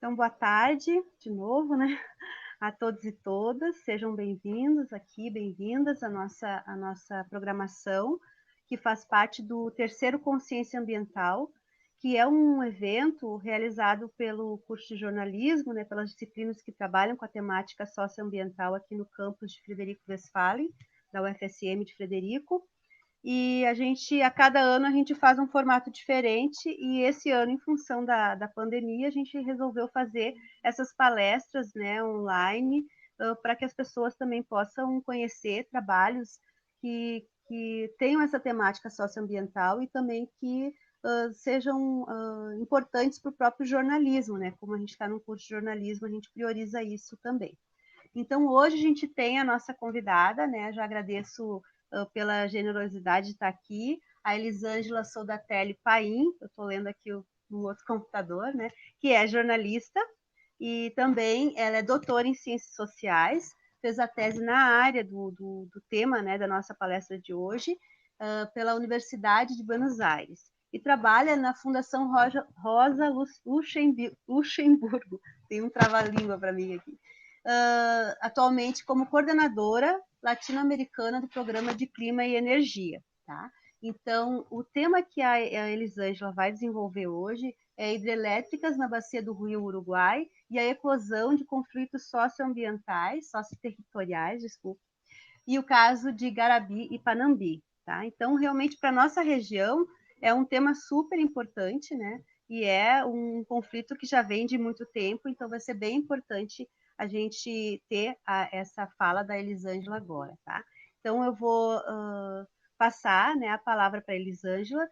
Então, boa tarde, de novo, né, a todos e todas, sejam bem-vindos aqui, bem-vindas à nossa programação, que faz parte do terceiro Consciência Ambiental, que é um evento realizado pelo curso de jornalismo, né, pelas disciplinas que trabalham com a temática socioambiental aqui no campus de Frederico Westphalen, da UFSM de Frederico. E a cada ano a gente faz um formato diferente, e esse ano, em função da pandemia, a gente resolveu fazer essas palestras, né, online, para que as pessoas também possam conhecer trabalhos que tenham essa temática socioambiental e também que sejam importantes para o próprio jornalismo, né? Como a gente está no curso de jornalismo, a gente prioriza isso também. Então, hoje a gente tem a nossa convidada, né? Já agradeço pela generosidade de estar aqui, a Elisângela Soldatelli Paim, eu estou lendo aqui no outro computador, né? Que é jornalista e também ela é doutora em Ciências Sociais, fez a tese na área do tema, né, da nossa palestra de hoje, pela Universidade de Buenos Aires. E trabalha na Fundação Rosa Luxemburgo. Tem um trava-língua para mim aqui. Atualmente como coordenadora latino-americana do Programa de Clima e Energia. Tá? Então, o tema que a Elisângela vai desenvolver hoje é hidrelétricas na bacia do Rio Uruguai e a eclosão de conflitos socioambientais, socioterritoriais, desculpa, e o caso de Garabi e Panambi. Tá? Então, realmente, para a nossa região, é um tema super importante, né? E é um conflito que já vem de muito tempo, então vai ser bem importante a gente ter essa fala da Elisângela agora, tá? Então, eu vou passar, né, a palavra para a Elisângela.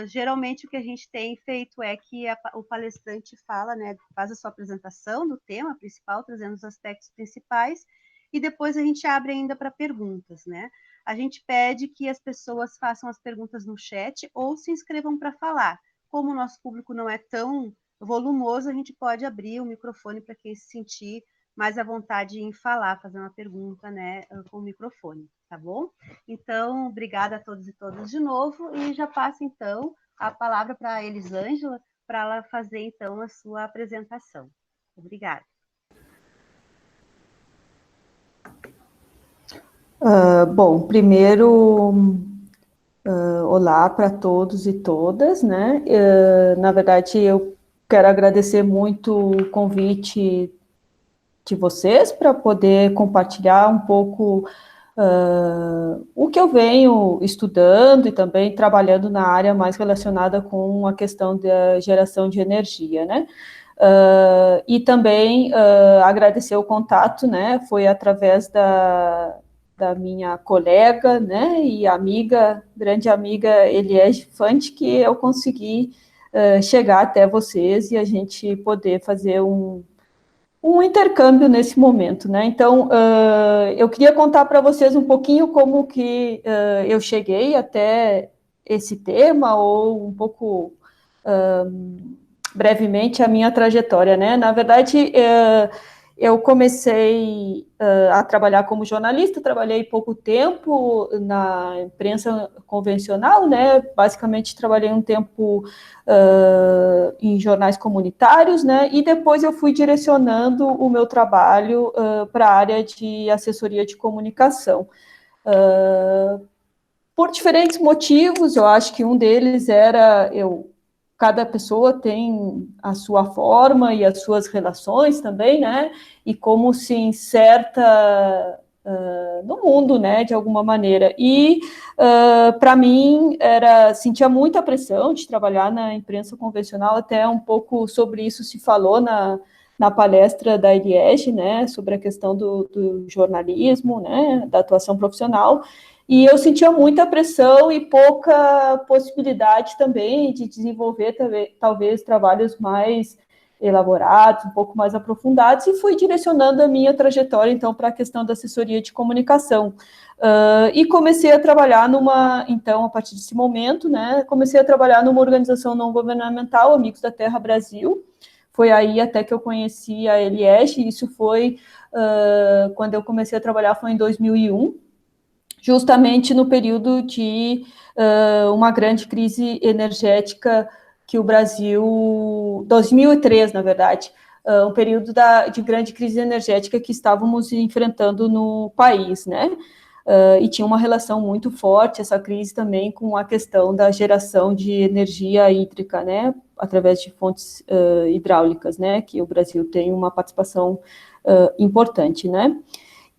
Geralmente, o que a gente tem feito é que o palestrante fala, né, faz a sua apresentação do tema principal, trazendo os aspectos principais, e depois a gente abre ainda para perguntas, né? A gente pede que as pessoas façam as perguntas no chat ou se inscrevam para falar. Como o nosso público não é tão volumoso, a gente pode abrir o microfone para quem se sentir mais à vontade em falar, fazer uma pergunta, né, com o microfone, tá bom? Então, obrigada a todos e todas de novo, e já passo, então, a palavra para a Elisângela, para ela fazer, então, a sua apresentação. Obrigada. Bom, primeiro, olá para todos e todas, né? Na verdade, eu quero agradecer muito o convite de vocês para poder compartilhar um pouco o que eu venho estudando e também trabalhando na área mais relacionada com a questão da geração de energia, né? E também agradecer o contato, né? Foi através da minha colega, né, e amiga, grande amiga Eliege Fante, que eu consegui chegar até vocês e a gente poder fazer um intercâmbio nesse momento, né? Então, eu queria contar para vocês um pouquinho como que eu cheguei até esse tema, ou um pouco brevemente a minha trajetória, né? Na verdade, eu comecei a trabalhar como jornalista, trabalhei pouco tempo na imprensa convencional, né? Basicamente, trabalhei um tempo em jornais comunitários, né? E depois eu fui direcionando o meu trabalho para a área de assessoria de comunicação. Por diferentes motivos, eu acho que um deles era cada pessoa tem a sua forma e as suas relações também, né? E como se inserta no mundo, né? De alguma maneira. E para mim sentia muita pressão de trabalhar na imprensa convencional. Até um pouco sobre isso se falou na palestra da Eliege, né? Sobre a questão do jornalismo, né? Da atuação profissional. E eu sentia muita pressão e pouca possibilidade também de desenvolver talvez trabalhos mais elaborados, um pouco mais aprofundados, e fui direcionando a minha trajetória, então, para a questão da assessoria de comunicação. E comecei a trabalhar então, a partir desse momento, né, comecei a trabalhar numa organização não governamental, Amigos da Terra Brasil. Foi aí até que eu conheci a Eliege, e isso foi, quando eu comecei a trabalhar, foi em 2001, justamente no período de uma grande crise energética que o Brasil, 2003, na verdade, um período de grande crise energética que estávamos enfrentando no país, né? E tinha uma relação muito forte, essa crise também, com a questão da geração de energia hídrica, né? Através de fontes hidráulicas, né? Que o Brasil tem uma participação importante, né?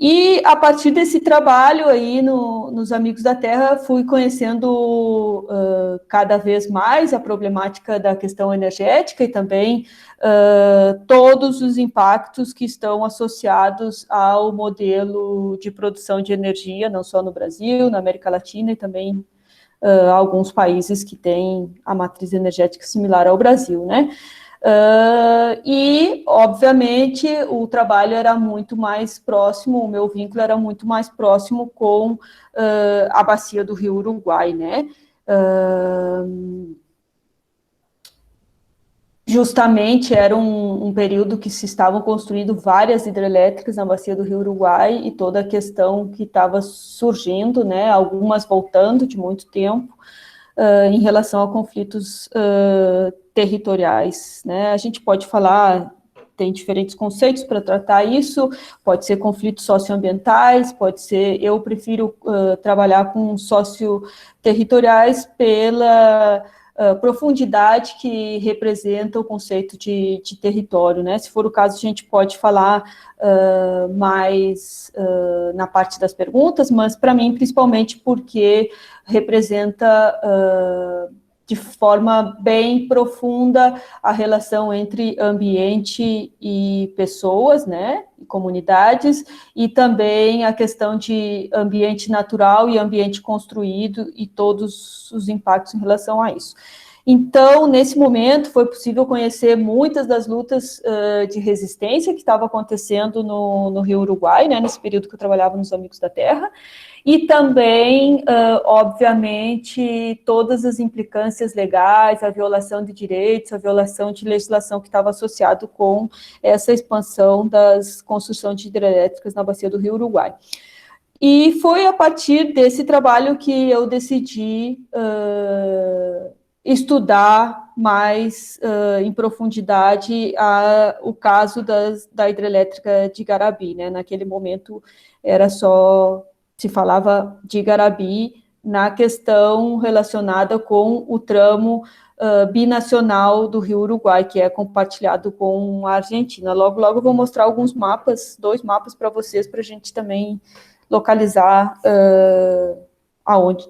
E a partir desse trabalho aí nos Amigos da Terra, fui conhecendo cada vez mais a problemática da questão energética e também todos os impactos que estão associados ao modelo de produção de energia, não só no Brasil, na América Latina e também alguns países que têm a matriz energética similar ao Brasil, né? E, obviamente, o trabalho era muito mais próximo, o meu vínculo era muito mais próximo com a bacia do Rio Uruguai, né? Justamente era um período que se estavam construindo várias hidrelétricas na bacia do Rio Uruguai e toda a questão que estava surgindo, né? Algumas voltando de muito tempo, em relação a conflitos territoriais, né? A gente pode falar, tem diferentes conceitos para tratar isso, pode ser conflitos socioambientais, pode ser, eu prefiro trabalhar com socioterritoriais pela profundidade que representa o conceito de território, né? Se for o caso, a gente pode falar mais na parte das perguntas, mas para mim, principalmente porque representa de forma bem profunda a relação entre ambiente e pessoas, né, e comunidades, e também a questão de ambiente natural e ambiente construído e todos os impactos em relação a isso. Então, nesse momento, foi possível conhecer muitas das lutas de resistência que estavam acontecendo no Rio Uruguai, né, nesse período que eu trabalhava nos Amigos da Terra, e também, obviamente, todas as implicâncias legais, a violação de direitos, a violação de legislação que estava associado com essa expansão das construções de hidrelétricas na bacia do Rio Uruguai. E foi a partir desse trabalho que eu decidi estudar mais em profundidade o caso da hidrelétrica de Igarabi, né? Naquele momento era só, se falava de Igarabi na questão relacionada com o tramo binacional do Rio Uruguai, que é compartilhado com a Argentina. Logo, logo eu vou mostrar alguns mapas, 2 mapas para vocês, para a gente também localizar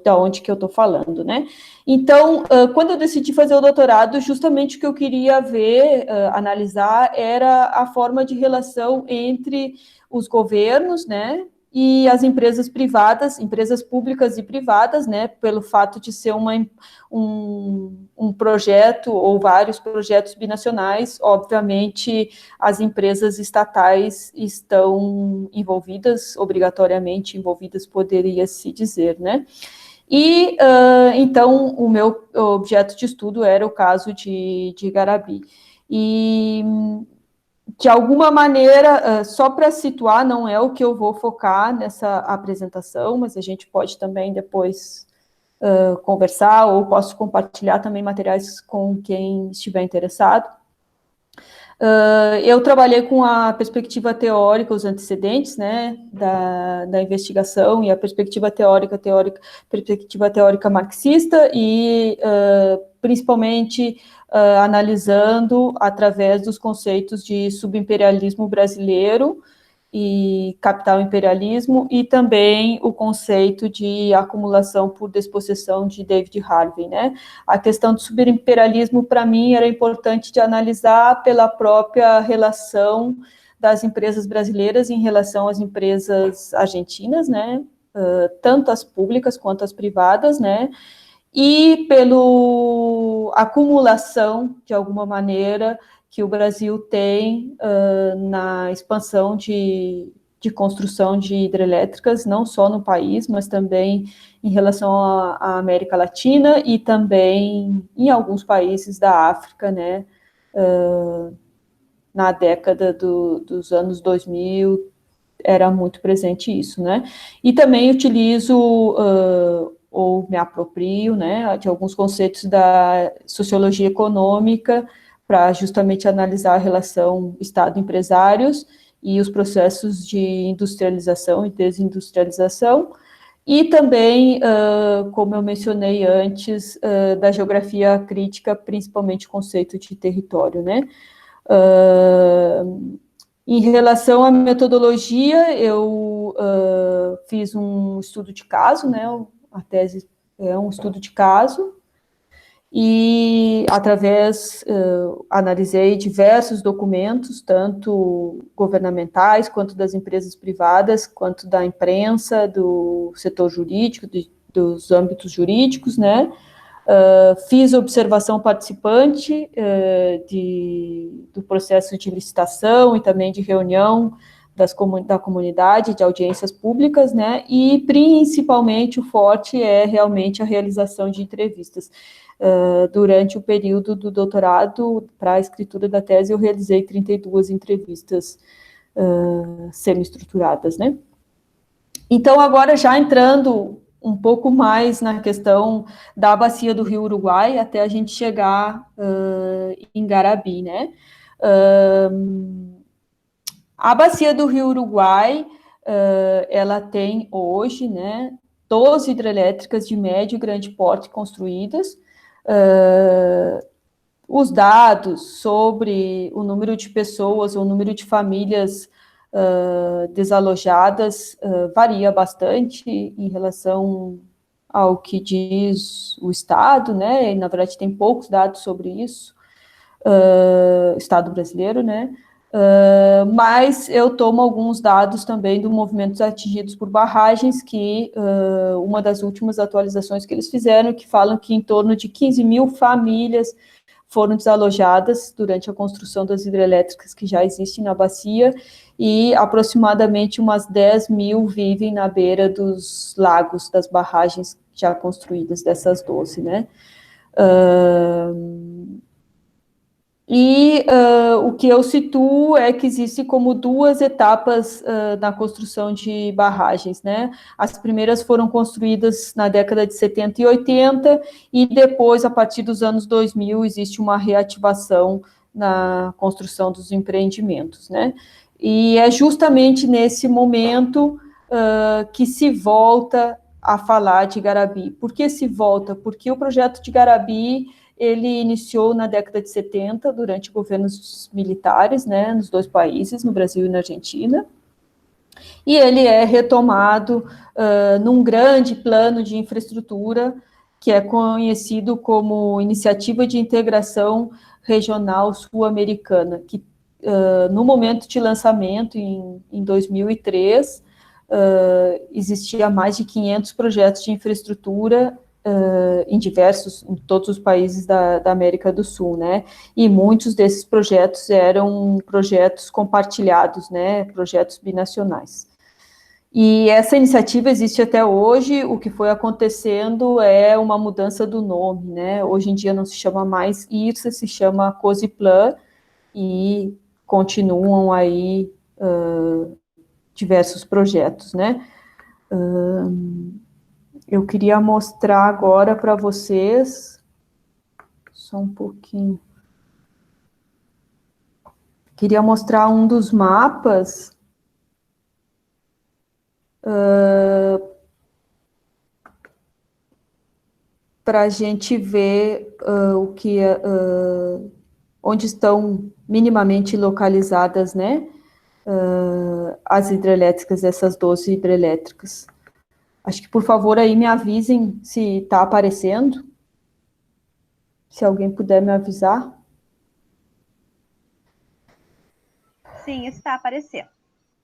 da onde que eu estou falando, né? Então, quando eu decidi fazer o doutorado, justamente o que eu queria ver, analisar, era a forma de relação entre os governos, né, e as empresas privadas, empresas públicas e privadas, né, pelo fato de ser um projeto ou vários projetos binacionais, obviamente as empresas estatais estão envolvidas, obrigatoriamente envolvidas, poderia-se dizer, né. E, então, o meu objeto de estudo era o caso de Igarabi. E, de alguma maneira, só para situar, não é o que eu vou focar nessa apresentação, mas a gente pode também depois conversar, ou posso compartilhar também materiais com quem estiver interessado. Eu trabalhei com a perspectiva teórica, os antecedentes, né, da investigação, e a perspectiva teórica marxista, e principalmente analisando através dos conceitos de subimperialismo brasileiro e capital imperialismo, e também o conceito de acumulação por despossessão de David Harvey, né? A questão do subimperialismo, para mim, era importante de analisar pela própria relação das empresas brasileiras em relação às empresas argentinas, né? Tanto as públicas quanto as privadas, né? E pela acumulação, de alguma maneira, que o Brasil tem na expansão de construção de hidrelétricas, não só no país, mas também em relação à América Latina e também em alguns países da África, né, na década dos anos 2000, era muito presente isso, né, e também utilizo ou me aproprio, né, de alguns conceitos da sociologia econômica para justamente analisar a relação Estado-empresários e os processos de industrialização e desindustrialização, e também, como eu mencionei antes, da geografia crítica, principalmente o conceito de território, né? Em relação à metodologia, eu fiz um estudo de caso, né? A tese é um estudo de caso, e analisei diversos documentos, tanto governamentais, quanto das empresas privadas, quanto da imprensa, do setor jurídico, dos âmbitos jurídicos, né? Fiz observação participante do processo de licitação e também de reunião da comunidade, de audiências públicas, né? E, principalmente, o forte é realmente a realização de entrevistas. Durante o período do doutorado, para a escritura da tese, eu realizei 32 entrevistas semi-estruturadas, né? Então, agora já entrando um pouco mais na questão da bacia do Rio Uruguai, até a gente chegar em Garabi, né? A bacia do Rio Uruguai, ela tem hoje, né, 12 hidrelétricas de médio e grande porte construídas. Os dados sobre o número de pessoas, o número de famílias desalojadas varia bastante em relação ao que diz o Estado, né? E, na verdade, tem poucos dados sobre isso, Estado brasileiro, né? Mas eu tomo alguns dados também do movimentos atingidos por barragens, que uma das últimas atualizações que eles fizeram, que falam que em torno de 15 mil famílias foram desalojadas durante a construção das hidrelétricas que já existem na bacia, e aproximadamente umas 10 mil vivem na beira dos lagos, das barragens já construídas, dessas 12, né? O que eu situo é que existe como duas etapas na construção de barragens, né? As primeiras foram construídas na década de 70 e 80, e depois, a partir dos anos 2000, existe uma reativação na construção dos empreendimentos, né? E é justamente nesse momento que se volta a falar de Garabi. Por que se volta? Porque o projeto de Garabi ele iniciou na década de 70, durante governos militares, né, nos dois países, no Brasil e na Argentina, e ele é retomado num grande plano de infraestrutura, que é conhecido como Iniciativa de Integração Regional Sul-Americana, que no momento de lançamento, em 2003, existia mais de 500 projetos de infraestrutura em todos os países da América do Sul, né, e muitos desses projetos eram projetos compartilhados, né, projetos binacionais. E essa iniciativa existe até hoje. O que foi acontecendo é uma mudança do nome, né, hoje em dia não se chama mais IRSA, se chama COSIPLAN, e continuam aí diversos projetos, né. Eu queria mostrar agora para vocês, só um pouquinho, queria mostrar um dos mapas para a gente ver onde estão minimamente localizadas, né, as hidrelétricas, essas 12 hidrelétricas. Acho que, por favor, aí me avisem se está aparecendo, se alguém puder me avisar. Sim, está aparecendo.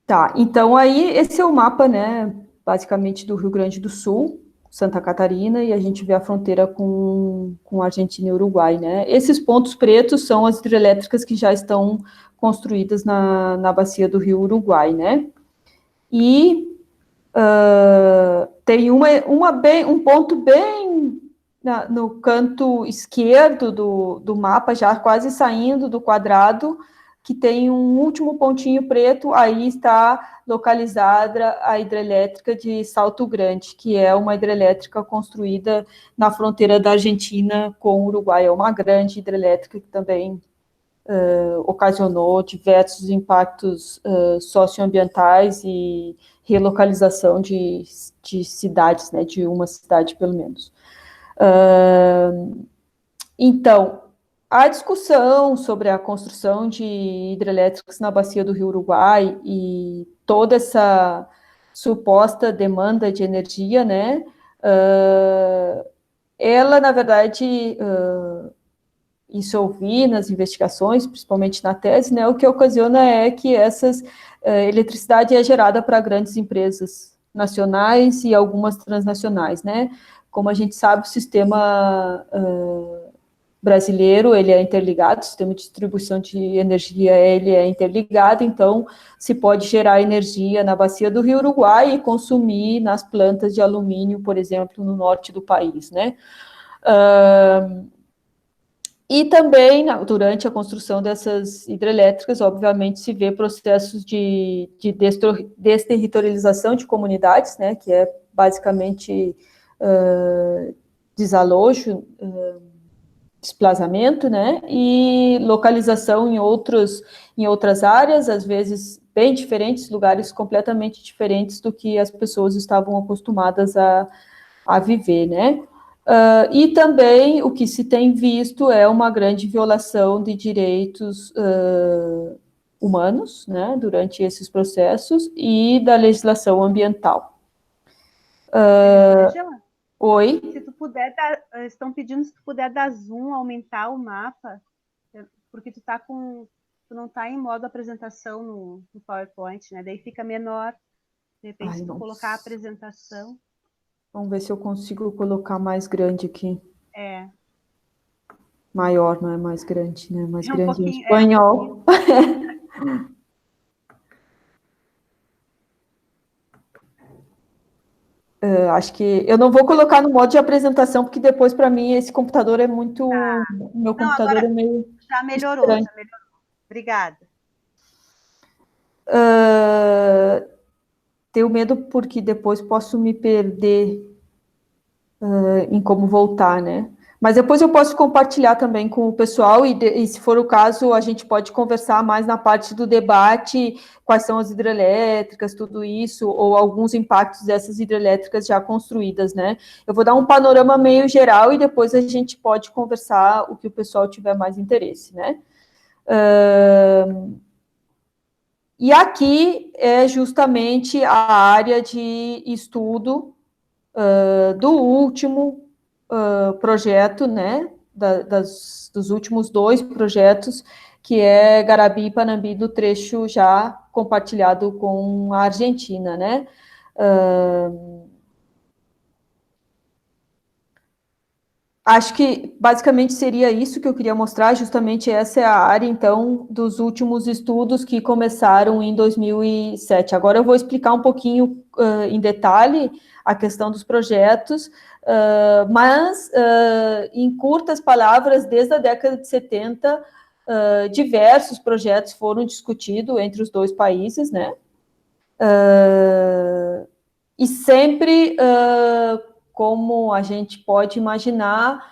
Tá, então aí esse é o mapa, né, basicamente do Rio Grande do Sul, Santa Catarina, e a gente vê a fronteira com Argentina e Uruguai, né. Esses pontos pretos são as hidrelétricas que já estão construídas na bacia do Rio Uruguai, né. E tem um ponto bem no canto esquerdo do mapa, já quase saindo do quadrado, que tem um último pontinho preto. Aí está localizada a hidrelétrica de Salto Grande, que é uma hidrelétrica construída na fronteira da Argentina com o Uruguai. É uma grande hidrelétrica que também ocasionou diversos impactos socioambientais e relocalização de cidades, né, de uma cidade pelo menos. Então, a discussão sobre a construção de hidrelétricas na bacia do Rio Uruguai e toda essa suposta demanda de energia, né, ela, na verdade, isso eu vi nas investigações, principalmente na tese, né, o que ocasiona é que essas eletricidade é gerada para grandes empresas nacionais e algumas transnacionais, né, como a gente sabe, o sistema brasileiro, ele é interligado, o sistema de distribuição de energia, ele é interligado, então se pode gerar energia na bacia do Rio Uruguai e consumir nas plantas de alumínio, por exemplo, no norte do país, né. E também, durante a construção dessas hidrelétricas, obviamente, se vê processos de desterritorialização de comunidades, né, que é basicamente desalojo, desplazamento, né, e localização em outras áreas, às vezes bem diferentes, lugares completamente diferentes do que as pessoas estavam acostumadas a viver, né. E também o que se tem visto é uma grande violação de direitos humanos, né, durante esses processos, e da legislação ambiental. Angela, Oi? se tu puder estão pedindo se tu puder dar zoom, aumentar o mapa, porque tu não está em modo apresentação no PowerPoint, né? Daí fica menor. De repente, se tu colocar a apresentação. Vamos ver se eu consigo colocar mais grande aqui. Maior, não é mais grande, né? Mais grande em espanhol. Acho que eu não vou colocar no modo de apresentação, porque depois, para mim, esse computador é muito... Meu computador é meio... Já melhorou. Obrigada. Tenho medo porque depois posso me perder em como voltar, né? Mas depois eu posso compartilhar também com o pessoal e se for o caso, a gente pode conversar mais na parte do debate, quais são as hidrelétricas, tudo isso, ou alguns impactos dessas hidrelétricas já construídas, né? Eu vou dar um panorama meio geral e depois a gente pode conversar o que o pessoal tiver mais interesse, né? E aqui é justamente a área de estudo do último projeto, né, dos últimos 2 projetos, que é Garabi e Panambi, do trecho já compartilhado com a Argentina, né. Acho que basicamente seria isso que eu queria mostrar, justamente essa é a área, então, dos últimos estudos que começaram em 2007. Agora eu vou explicar um pouquinho em detalhe a questão dos projetos, mas em curtas palavras, desde a década de 70, diversos projetos foram discutidos entre os 2 países, né? E sempre, como a gente pode imaginar,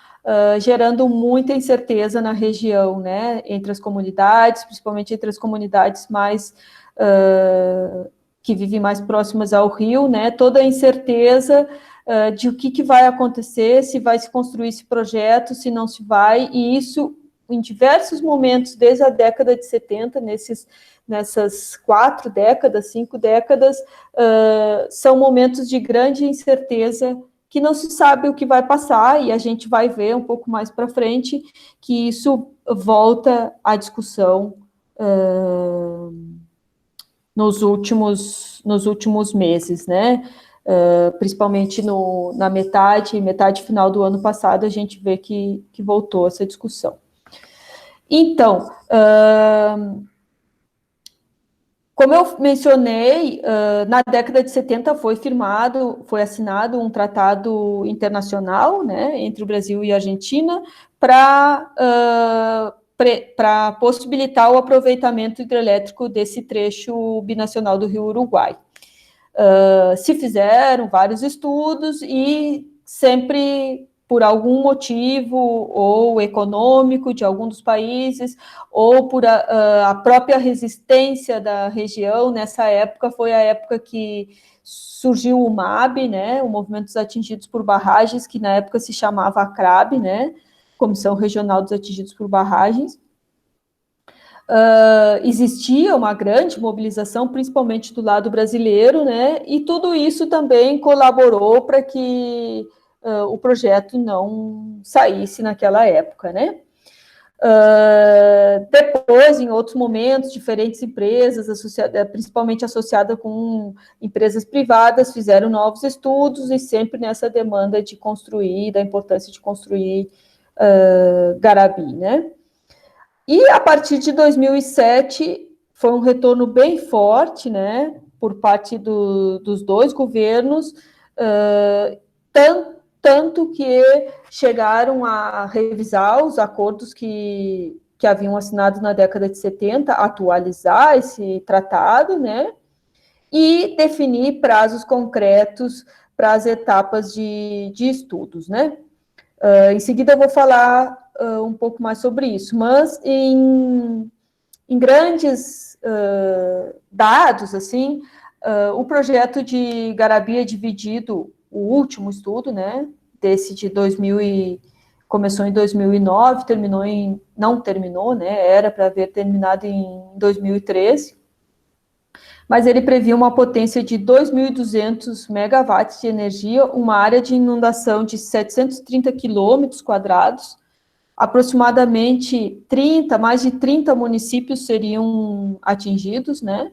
gerando muita incerteza na região, né, entre as comunidades, principalmente entre as comunidades mais que vivem mais próximas ao rio, né, toda a incerteza de o que vai acontecer, se vai se construir esse projeto, se não se vai, e isso em diversos momentos, desde a década de 70, nessas 4 décadas, 5 décadas, são momentos de grande incerteza, que não se sabe o que vai passar, e a gente vai ver um pouco mais para frente, que isso volta à discussão nos últimos meses, né? Principalmente na metade final do ano passado, a gente vê que voltou essa discussão. Então, como eu mencionei, na década de 70 foi assinado um tratado internacional, né, entre o Brasil e a Argentina, para possibilitar o aproveitamento hidrelétrico desse trecho binacional do Rio Uruguai. Se fizeram vários estudos e sempre por algum motivo, ou econômico de algum dos países, ou por a própria resistência da região. Nessa época, foi a época que surgiu o MAB, né, o Movimento dos Atingidos por Barragens, que na época se chamava ACRAB, né, Comissão Regional dos Atingidos por Barragens. Existia uma grande mobilização, principalmente do lado brasileiro, né, e tudo isso também colaborou para que o projeto não saísse naquela época, né. Depois, em outros momentos, diferentes empresas, principalmente associadas com empresas privadas, fizeram novos estudos, e sempre nessa demanda de construir, da importância de construir Garabi, né. E a partir de 2007 foi um retorno bem forte, né, por parte dos dois governos, tanto que chegaram a revisar os acordos que haviam assinado na década de 70, atualizar esse tratado, né, e definir prazos concretos para as etapas de estudos, né. Em seguida eu vou falar um pouco mais sobre isso, mas em grandes dados, assim, o projeto de Garabi é dividido, o último estudo, né, desse de 2000 começou em 2009, não terminou, né, era para haver terminado em 2013, mas ele previa uma potência de 2.200 megawatts de energia, uma área de inundação de 730 quilômetros quadrados, aproximadamente mais de 30 municípios seriam atingidos, né,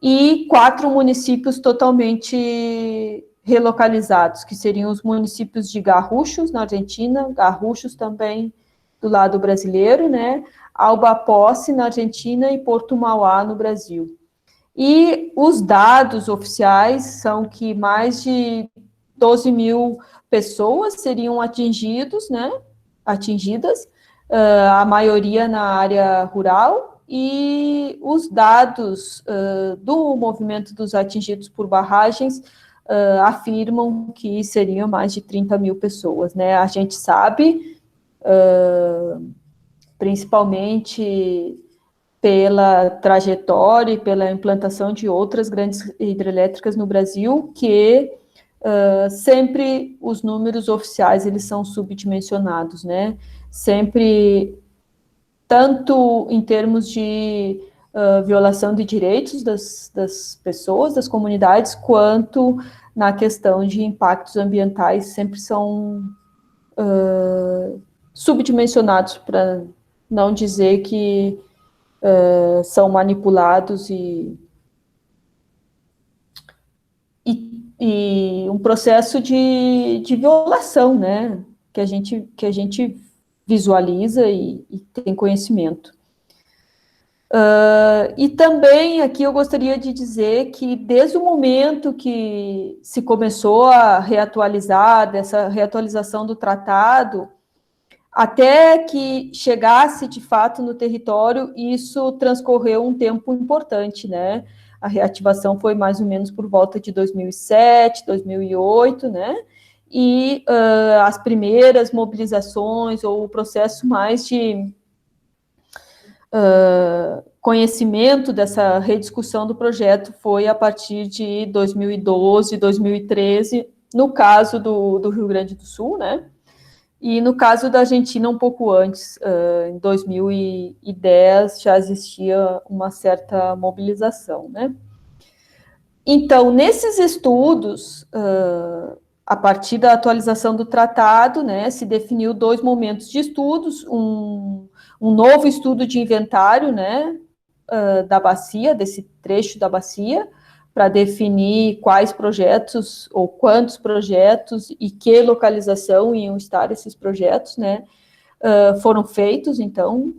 e 4 municípios totalmente relocalizados, que seriam os municípios de Garruchos, na Argentina, Garruchos também do lado brasileiro, né, Albaposse, na Argentina, e Porto Mauá, no Brasil. E os dados oficiais são que mais de 12 mil pessoas seriam atingidas, a maioria na área rural, e os dados do movimento dos atingidos por barragens afirmam que seriam mais de 30 mil pessoas, né? A gente sabe, principalmente pela trajetória e pela implantação de outras grandes hidrelétricas no Brasil, que sempre os números oficiais eles são subdimensionados, né? Sempre, tanto em termos de violação de direitos das pessoas, das comunidades, quanto na questão de impactos ambientais, sempre são subdimensionados, para não dizer que são manipulados e um processo de violação, né, que a gente visualiza e tem conhecimento. E também aqui eu gostaria de dizer que desde o momento que se começou a reatualizar, dessa reatualização do tratado, até que chegasse de fato no território, isso transcorreu um tempo importante, né? A reativação foi mais ou menos por volta de 2007, 2008, né? E as primeiras mobilizações, ou o processo mais de conhecimento dessa rediscussão do projeto foi a partir de 2012, 2013, no caso do Rio Grande do Sul, né? E no caso da Argentina, um pouco antes, em 2010, já existia uma certa mobilização, né? Então, nesses estudos, a partir da atualização do tratado, né, se definiu 2 momentos de estudos, um novo estudo de inventário, né, da bacia, desse trecho da bacia, para definir quais projetos ou quantos projetos e que localização iam estar esses projetos, né, foram feitos, então,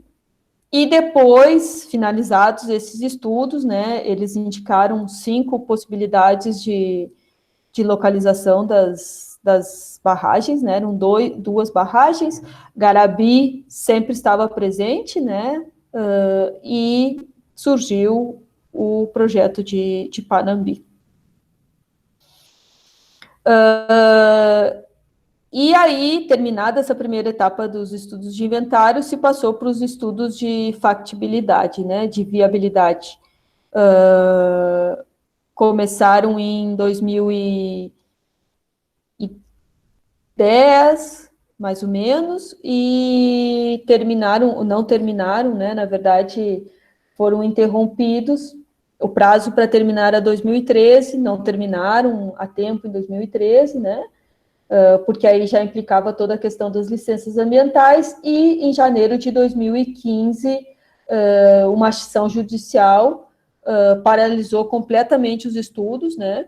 e depois, finalizados esses estudos, né, eles indicaram 5 possibilidades de localização das barragens, né, eram 2 barragens, Garabi sempre estava presente, né, e surgiu o projeto de Panambi. E aí, terminada essa primeira etapa dos estudos de inventário, se passou para os estudos de factibilidade, né, de viabilidade. Começaram em 2010, mais ou menos, e não terminaram, né, na verdade, foram interrompidos. O prazo para terminar era 2013, não terminaram a tempo em 2013, né, porque aí já implicava toda a questão das licenças ambientais, e em janeiro de 2015, uma ação judicial paralisou completamente os estudos, né?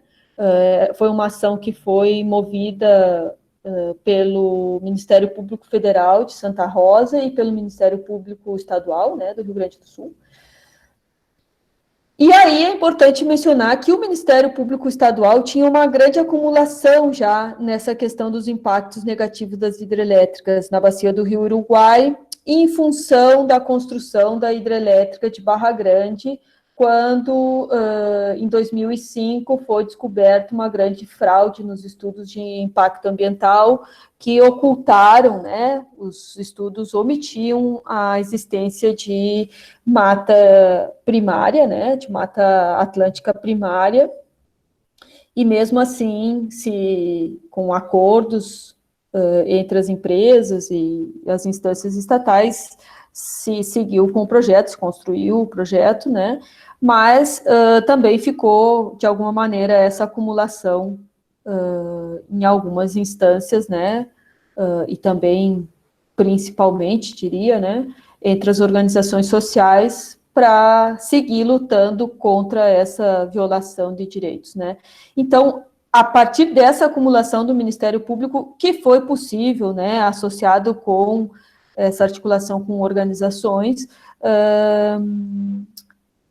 Foi uma ação que foi movida pelo Ministério Público Federal de Santa Rosa e pelo Ministério Público Estadual, né, do Rio Grande do Sul. E aí é importante mencionar que o Ministério Público Estadual tinha uma grande acumulação já nessa questão dos impactos negativos das hidrelétricas na bacia do Rio Uruguai, em função da construção da hidrelétrica de Barra Grande, quando, em 2005, foi descoberta uma grande fraude nos estudos de impacto ambiental, que ocultaram, né, os estudos omitiam a existência de mata primária, né, de mata atlântica primária, e mesmo assim, com acordos entre as empresas e as instâncias estatais, se seguiu com o projeto, se construiu o projeto, né, mas também ficou, de alguma maneira, essa acumulação em algumas instâncias, né, e também, principalmente, diria, né, entre as organizações sociais, para seguir lutando contra essa violação de direitos, né. Então, a partir dessa acumulação do Ministério Público, que foi possível, né, associado com essa articulação com organizações,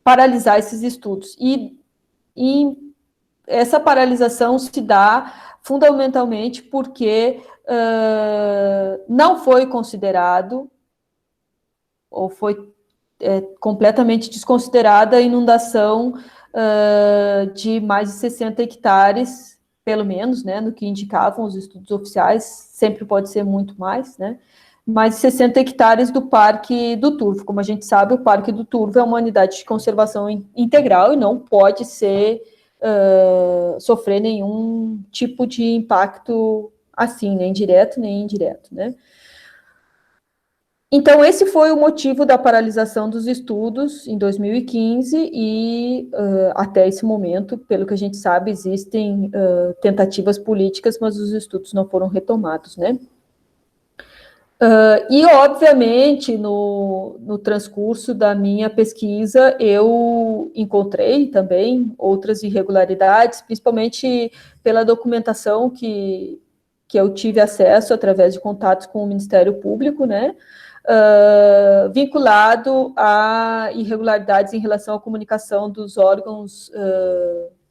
paralisar esses estudos. E essa paralisação se dá fundamentalmente porque não foi considerado, ou foi completamente desconsiderada, a inundação de mais de 60 hectares, pelo menos, né, no que indicavam os estudos oficiais, sempre pode ser muito mais, né, mais de 60 hectares do Parque do Turvo. Como a gente sabe, o Parque do Turvo é uma unidade de conservação integral e não pode sofrer nenhum tipo de impacto assim, nem direto nem indireto, né. Então, esse foi o motivo da paralisação dos estudos em 2015 e, até esse momento, pelo que a gente sabe, existem tentativas políticas, mas os estudos não foram retomados, né? E, obviamente, no transcurso da minha pesquisa, eu encontrei também outras irregularidades, principalmente pela documentação que eu tive acesso através de contatos com o Ministério Público, né? Vinculado a irregularidades em relação à comunicação dos órgãos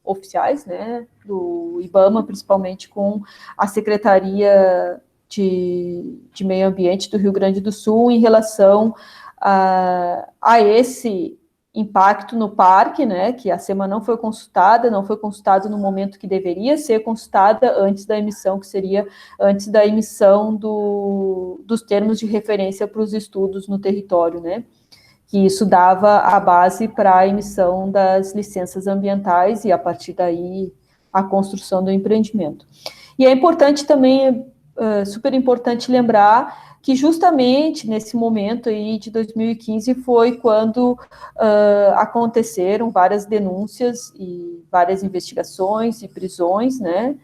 oficiais, né, do IBAMA, principalmente com a Secretaria de Meio Ambiente do Rio Grande do Sul, em relação a esse impacto no parque, né, que a SEMA não foi consultada no momento que deveria ser consultada, antes da emissão, que seria antes da emissão dos termos de referência para os estudos no território, né, que isso dava a base para a emissão das licenças ambientais e, a partir daí, a construção do empreendimento. E é importante também, super importante lembrar que justamente nesse momento aí de 2015 foi quando aconteceram várias denúncias e várias investigações e prisões, né,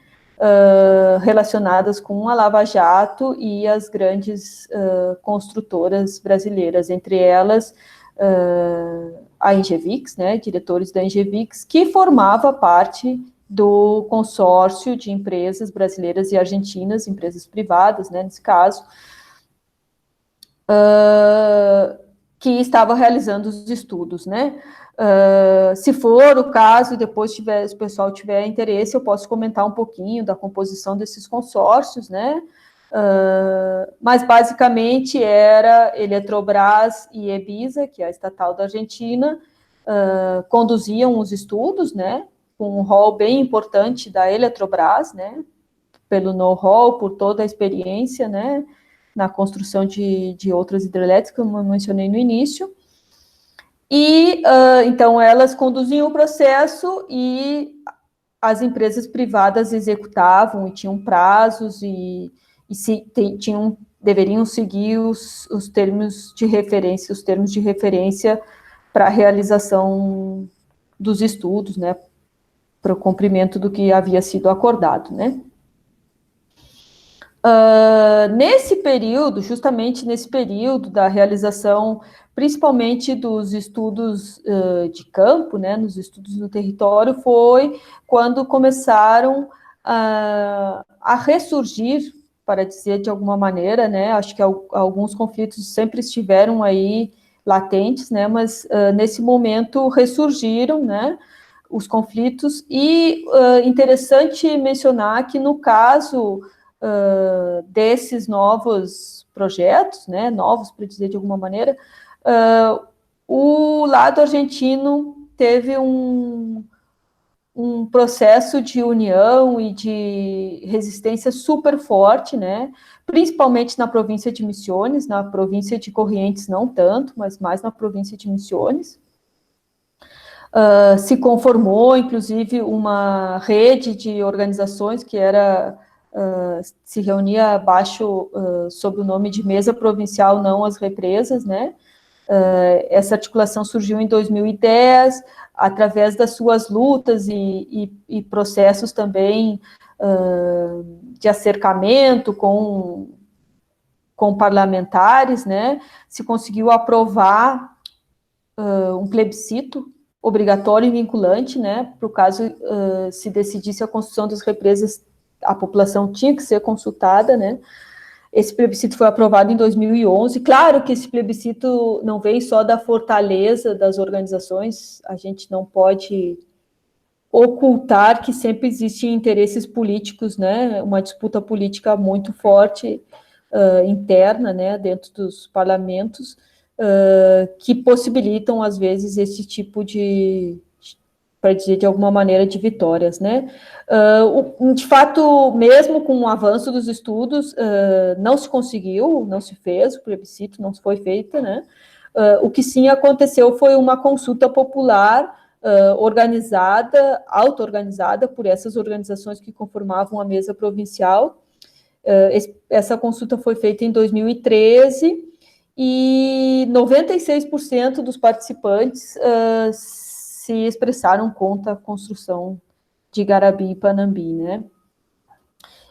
relacionadas com a Lava Jato e as grandes construtoras brasileiras, entre elas a Engevix, né, diretores da Engevix, que formava parte do consórcio de empresas brasileiras e argentinas, empresas privadas, né, nesse caso, que estava realizando os estudos, né. Se for o caso, e depois se o pessoal tiver interesse, eu posso comentar um pouquinho da composição desses consórcios, né, mas basicamente era Eletrobras e Ebisa, que é a estatal da Argentina, conduziam os estudos, né, com um rol bem importante da Eletrobras, né, pelo know-how, por toda a experiência, né, na construção de outras hidrelétricas, como eu mencionei no início. E, então, elas conduziam o processo e as empresas privadas executavam e tinham prazos e deveriam seguir os termos de referência para a realização dos estudos, né, para o cumprimento do que havia sido acordado, né. Justamente nesse período da realização, principalmente dos estudos de campo, né, nos estudos no território, foi quando começaram a ressurgir, para dizer de alguma maneira, né, acho que alguns conflitos sempre estiveram aí latentes, né, mas nesse momento ressurgiram, né, os conflitos, e interessante mencionar que no caso desses novos projetos, né, novos, para dizer de alguma maneira, o lado argentino teve um processo de união e de resistência super forte, né, principalmente na província de Misiones, na província de Corrientes não tanto, mas mais na província de Misiones. Se conformou, inclusive, uma rede de organizações que se reunia abaixo, sob o nome de Mesa Provincial Não às Represas, né? Essa articulação surgiu em 2010, através das suas lutas e processos também de acercamento com parlamentares, né? Se conseguiu aprovar um plebiscito obrigatório e vinculante, né? Para o caso se decidisse a construção das represas, a população tinha que ser consultada, né? Esse plebiscito foi aprovado em 2011. Claro que esse plebiscito não vem só da fortaleza das organizações, a gente não pode ocultar que sempre existem interesses políticos, né? Uma disputa política muito forte interna, né? Dentro dos parlamentos, que possibilitam, às vezes, esse tipo de, para dizer de alguma maneira, de vitórias, né? De fato, mesmo com o avanço dos estudos, não se conseguiu, não se fez, o plebiscito não foi feito, né? O que sim aconteceu foi uma consulta popular organizada, auto-organizada por essas organizações que conformavam a mesa provincial. Essa consulta foi feita em 2013 e 96% dos participantes se expressaram contra a construção de Garabi e Panambi, né?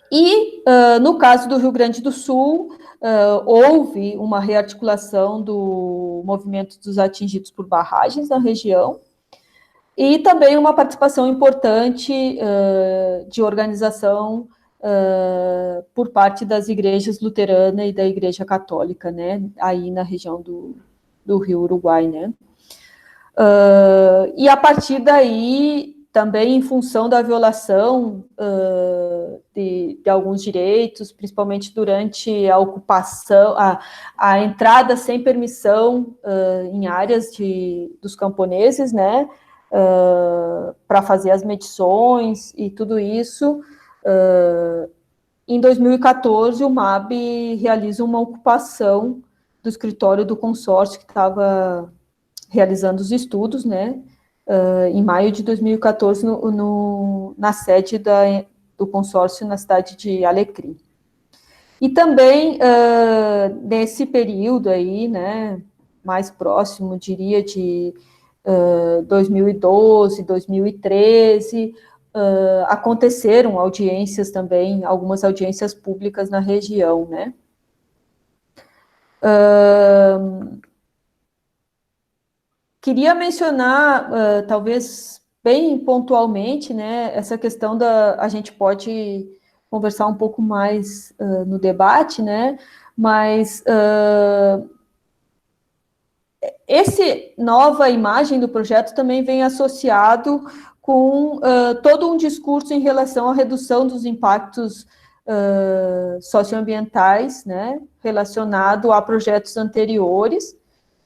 E, no caso do Rio Grande do Sul, houve uma rearticulação do movimento dos atingidos por barragens na região, e também uma participação importante de organização por parte das igrejas luterana e da Igreja Católica, né, aí na região do Rio Uruguai, né. E a partir daí, também em função da violação de alguns direitos, principalmente durante a ocupação, a entrada sem permissão em áreas dos camponeses, né, para fazer as medições e tudo isso, em 2014, o MAB realiza uma ocupação do escritório do consórcio que estava realizando os estudos, né, em maio de 2014, na sede do consórcio na cidade de Alecrim. E também, nesse período aí, né, mais próximo, diria, de 2012, 2013, aconteceram audiências também, algumas audiências públicas na região, né. Queria mencionar, talvez bem pontualmente, né, essa questão a gente pode conversar um pouco mais no debate, né, mas essa nova imagem do projeto também vem associado com todo um discurso em relação à redução dos impactos socioambientais, né, relacionado a projetos anteriores.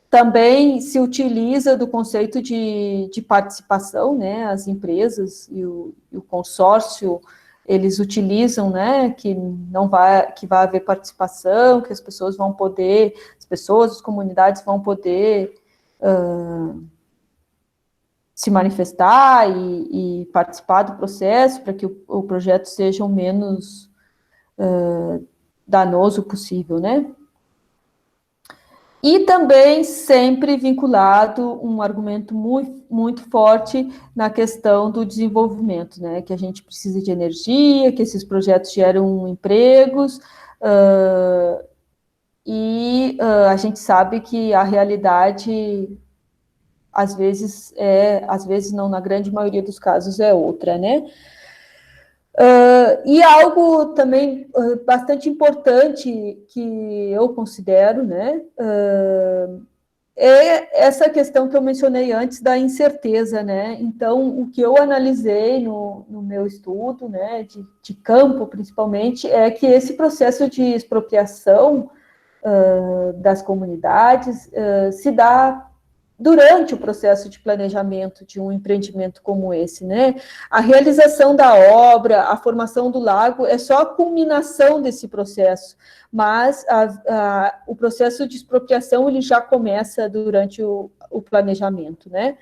Também se utiliza do conceito de participação, né, as empresas e o consórcio, eles utilizam, né, que vai haver participação, que as pessoas, as comunidades vão poder se manifestar e participar do processo para que o projeto seja o menos danoso possível, né? E também sempre vinculado um argumento muito, muito forte na questão do desenvolvimento, né? Que a gente precisa de energia, que esses projetos geram empregos, a gente sabe que a realidade, às vezes não, na grande maioria dos casos é outra, né? E algo também bastante importante que eu considero, né, é essa questão que eu mencionei antes da incerteza, né? Então, o que eu analisei no meu estudo, né, de campo principalmente, é que esse processo de expropriação das comunidades se dá durante o processo de planejamento de um empreendimento como esse, né? A realização da obra, a formação do lago é só a culminação desse processo, mas o processo de expropriação ele já começa durante o planejamento, né?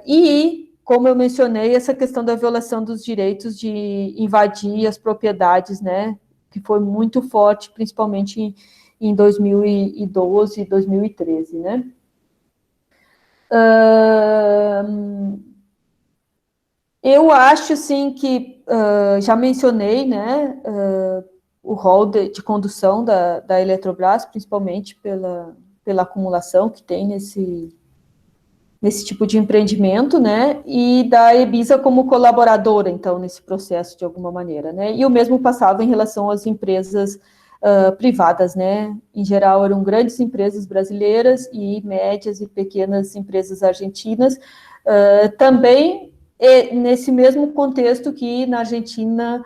E, como eu mencionei, essa questão da violação dos direitos de invadir as propriedades, né? Que foi muito forte, principalmente em 2012 e 2013, né? Eu acho, assim, que já mencionei, né, o rol de condução da Eletrobras, principalmente pela acumulação que tem nesse tipo de empreendimento, né, e da Ebisa como colaboradora, então, nesse processo, de alguma maneira, né, e o mesmo passava em relação às empresas privadas, né, em geral eram grandes empresas brasileiras e médias e pequenas empresas argentinas, também nesse mesmo contexto que na Argentina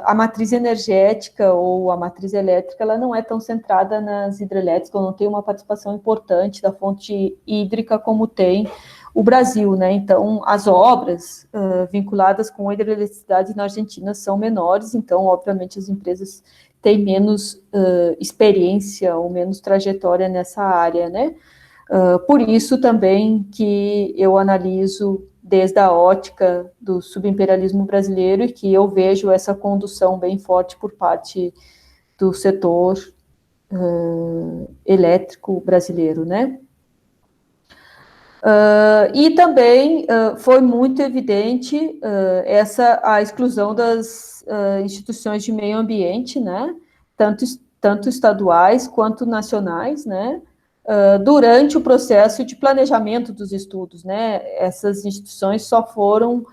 a matriz energética ou a matriz elétrica, ela não é tão centrada nas hidrelétricas, não tem uma participação importante da fonte hídrica como tem o Brasil, né? Então, as obras vinculadas com a hidroeletricidade na Argentina são menores, então, obviamente, as empresas têm menos experiência ou menos trajetória nessa área, né? Por isso também que eu analiso desde a ótica do subimperialismo brasileiro e que eu vejo essa condução bem forte por parte do setor elétrico brasileiro, né? E também foi muito evidente a exclusão das instituições de meio ambiente, né? Tanto estaduais quanto nacionais, né? Durante o processo de planejamento dos estudos, né? Essas instituições só foram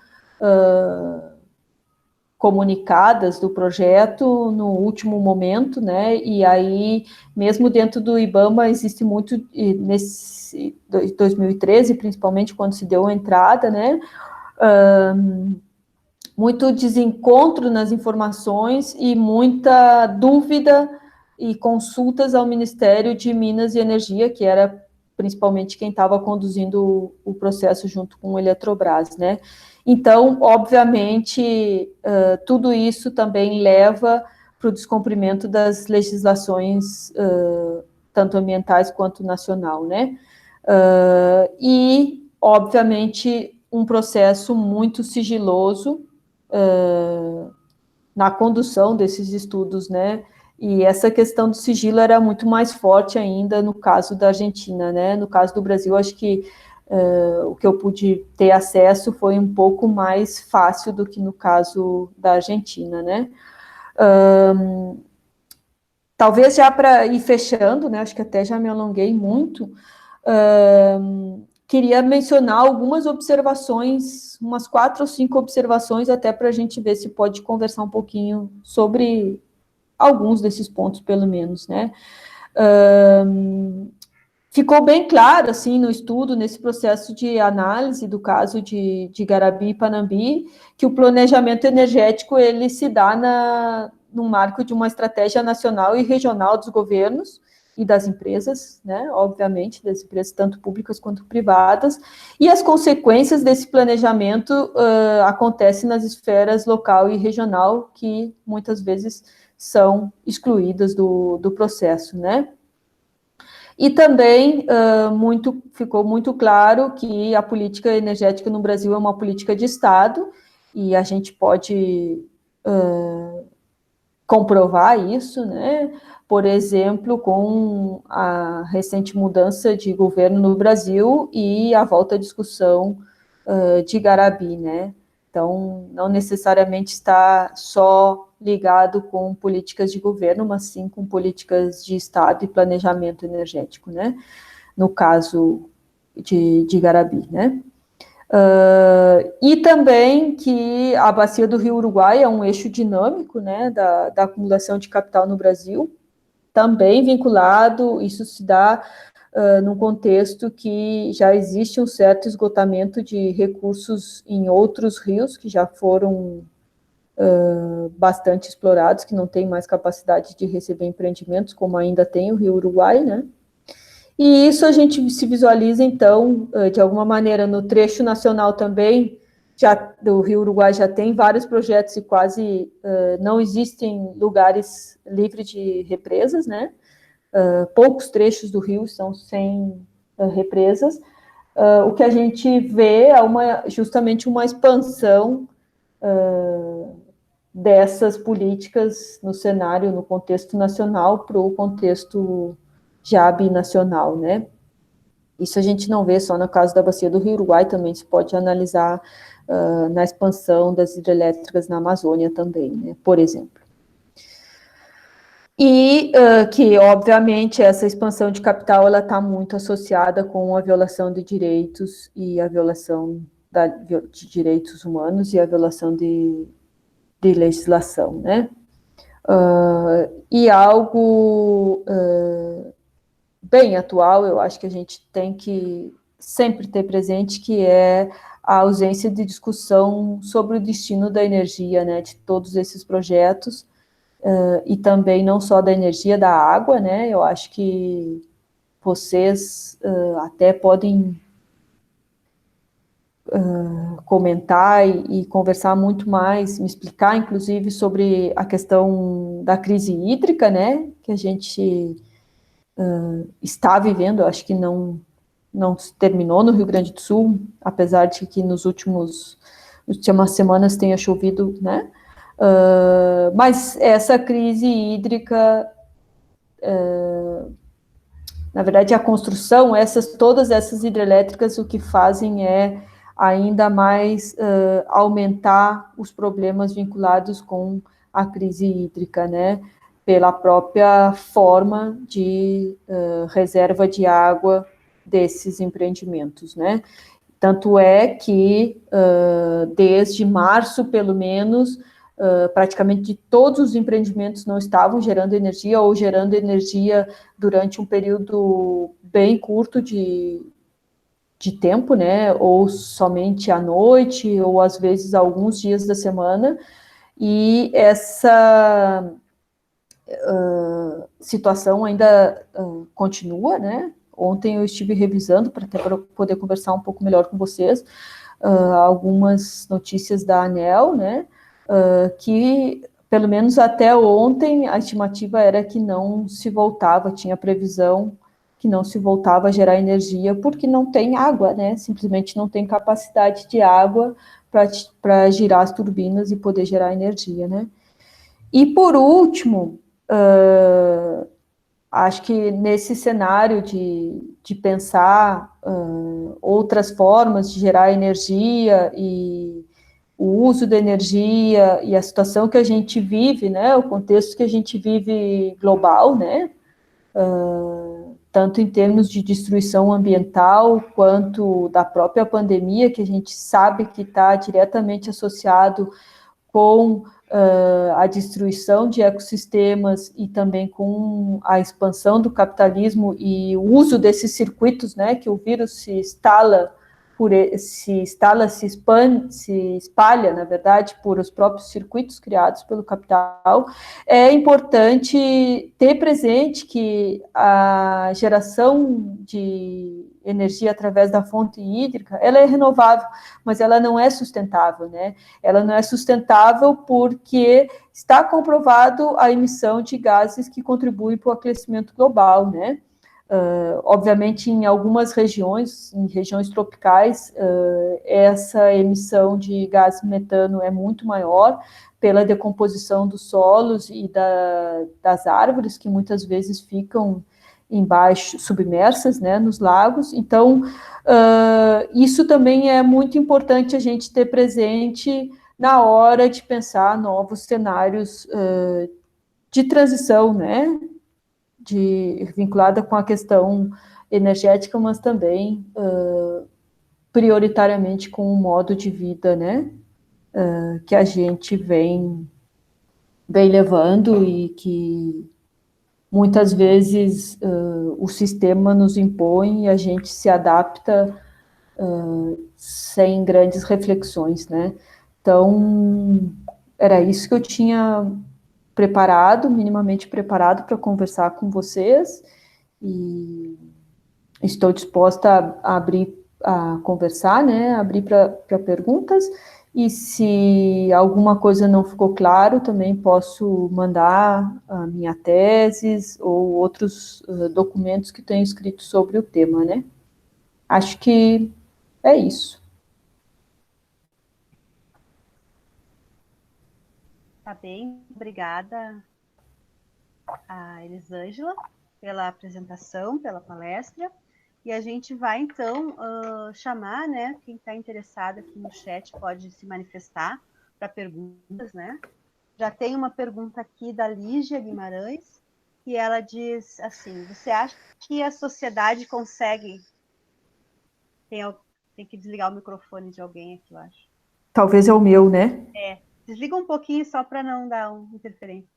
comunicadas do projeto no último momento, né? E aí, mesmo dentro do IBAMA, existe muito, nesse 2013, principalmente quando se deu a entrada, né? Muito desencontro nas informações e muita dúvida e consultas ao Ministério de Minas e Energia, que era principalmente quem estava conduzindo o processo junto com o Eletrobras, né? Então, obviamente, tudo isso também leva para o descumprimento das legislações, tanto ambientais quanto nacional, né? E, obviamente, um processo muito sigiloso na condução desses estudos, né? E essa questão do sigilo era muito mais forte ainda no caso da Argentina, né? No caso do Brasil, acho que o que eu pude ter acesso foi um pouco mais fácil do que no caso da Argentina, né? Talvez já para ir fechando, né? Acho que até já me alonguei muito. Queria mencionar algumas observações, umas 4 ou 5 observações, até para a gente ver se pode conversar um pouquinho sobre alguns desses pontos, pelo menos, né? Ficou bem claro, assim, no estudo, nesse processo de análise do caso de Garabi e Panambi, que o planejamento energético, ele se dá no marco de uma estratégia nacional e regional dos governos, e das empresas, né, obviamente, das empresas tanto públicas quanto privadas, e as consequências desse planejamento acontecem nas esferas local e regional, que muitas vezes são excluídas do processo, né. E também ficou muito claro que a política energética no Brasil é uma política de Estado, e a gente pode comprovar isso, né? Por exemplo, com a recente mudança de governo no Brasil e a volta à discussão de Garabi, né? Então, não necessariamente está só ligado com políticas de governo, mas sim com políticas de Estado e planejamento energético, né? No caso de Garabi, né? E também que a bacia do Rio Uruguai é um eixo dinâmico, né, da acumulação de capital no Brasil, também vinculado, isso se dá num contexto que já existe um certo esgotamento de recursos em outros rios, que já foram bastante explorados, que não tem mais capacidade de receber empreendimentos, como ainda tem o Rio Uruguai, né? E isso a gente se visualiza, então, de alguma maneira, no trecho nacional também, do Rio Uruguai já tem vários projetos e quase não existem lugares livres de represas, né? Poucos trechos do rio estão sem represas. O que a gente vê é justamente uma expansão dessas políticas no cenário, no contexto nacional, para o contexto já binacional, né? Isso a gente não vê só no caso da bacia do Rio Uruguai, também se pode analisar na expansão das hidrelétricas na Amazônia também, né, por exemplo. E que, obviamente, essa expansão de capital, ela está muito associada com a violação de direitos e a violação de direitos humanos e a violação de legislação, né? E algo bem atual, eu acho que a gente tem que sempre ter presente, que é a ausência de discussão sobre o destino da energia, né, de todos esses projetos, e também não só da energia, da água, né, eu acho que vocês até podem comentar e conversar muito mais, me explicar, inclusive, sobre a questão da crise hídrica, né, que a gente está vivendo. Eu acho que não terminou no Rio Grande do Sul, apesar de que nas últimas semanas tenha chovido, né? Mas essa crise hídrica, na verdade, a construção, todas essas hidrelétricas, o que fazem é ainda mais aumentar os problemas vinculados com a crise hídrica, né? Pela própria forma de reserva de água desses empreendimentos, né? Tanto é que, desde março, pelo menos, praticamente todos os empreendimentos não estavam gerando energia ou gerando energia durante um período bem curto de tempo, né? Ou somente à noite, ou às vezes alguns dias da semana. E essa situação ainda continua, né? Ontem eu estive revisando para poder conversar um pouco melhor com vocês algumas notícias da ANEEL, né? Que pelo menos até ontem a estimativa era que não se voltava, tinha previsão que não se voltava a gerar energia porque não tem água, né? Simplesmente não tem capacidade de água para girar as turbinas e poder gerar energia, né? E por último, acho que nesse cenário de pensar outras formas de gerar energia e o uso da energia e a situação que a gente vive, né, o contexto que a gente vive global, né, tanto em termos de destruição ambiental, quanto da própria pandemia, que a gente sabe que está diretamente associado com a destruição de ecossistemas e também com a expansão do capitalismo e o uso desses circuitos, né, que o vírus se instala se instala, se expande, se espalha, na verdade, por os próprios circuitos criados pelo capital, é importante ter presente que a geração de energia através da fonte hídrica, ela é renovável, mas ela não é sustentável, né? Ela não é sustentável porque está comprovado a emissão de gases que contribuem para o aquecimento global, né? Obviamente, em algumas regiões, em regiões tropicais, essa emissão de gás metano é muito maior pela decomposição dos solos e das árvores, que muitas vezes ficam embaixo, submersas, né, nos lagos. Então, isso também é muito importante a gente ter presente na hora de pensar novos cenários de transição, né, vinculada com a questão energética, mas também prioritariamente com o modo de vida, né, que a gente vem levando e que muitas vezes o sistema nos impõe e a gente se adapta sem grandes reflexões, né? Então, era isso que eu tinha preparado, minimamente preparado para conversar com vocês, e estou disposta a abrir, a conversar, né, abrir para perguntas, e se alguma coisa não ficou claro, também posso mandar a minha tese ou outros documentos que tenho escrito sobre o tema, né. Acho que é isso. Tá bem, obrigada a Elisângela pela apresentação, pela palestra, e a gente vai então chamar, né, quem está interessado aqui no chat pode se manifestar para perguntas, né? Já tem uma pergunta aqui da Lígia Guimarães, e ela diz assim: você acha que a sociedade consegue... Tem que desligar o microfone de alguém aqui, eu acho. Talvez é o meu, né? Desliga um pouquinho só para não dar interferência.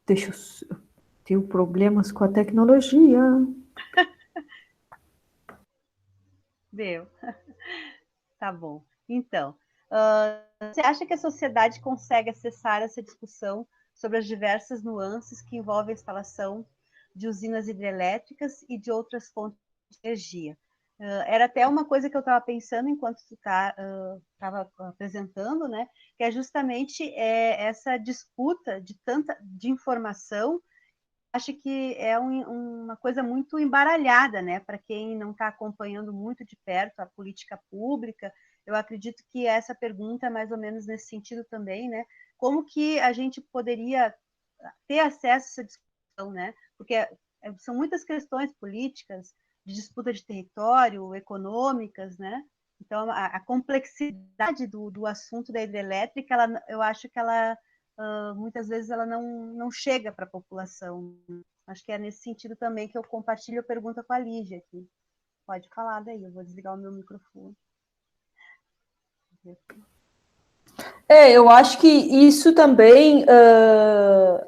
Deixa eu... Tenho problemas com a tecnologia. Deu. Tá bom. Então, você acha que a sociedade consegue acessar essa discussão sobre as diversas nuances que envolvem a instalação de usinas hidrelétricas e de outras fontes de energia? Era até uma coisa que eu estava pensando enquanto tu estava apresentando, né? Que é justamente essa disputa de informação. Acho que é uma coisa muito embaralhada, né? Para quem não está acompanhando muito de perto a política pública, eu acredito que essa pergunta é mais ou menos nesse sentido também, né? Como que a gente poderia ter acesso a essa discussão, né? Porque são muitas questões políticas, de disputa de território, econômicas, né? Então, a complexidade do assunto da hidrelétrica, eu acho que ela muitas vezes ela não chega para a população. Acho que é nesse sentido também que eu compartilho a pergunta com a Lígia aqui. Pode falar daí, eu vou desligar o meu microfone. Eu acho que isso também,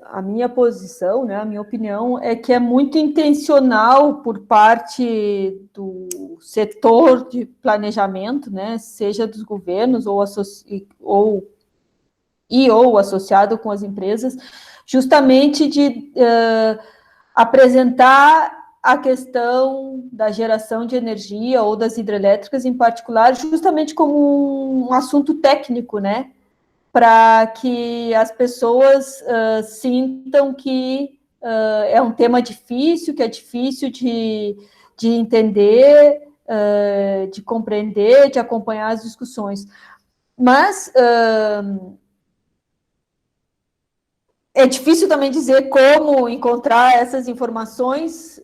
a minha posição, né, a minha opinião, é que é muito intencional por parte do setor de planejamento, né, seja dos governos ou associado com as empresas, justamente de apresentar a questão da geração de energia ou das hidrelétricas em particular, justamente como um assunto técnico, né? Para que as pessoas sintam que é um tema difícil, que é difícil de entender, de compreender, de acompanhar as discussões. Mas é difícil também dizer como encontrar essas informações,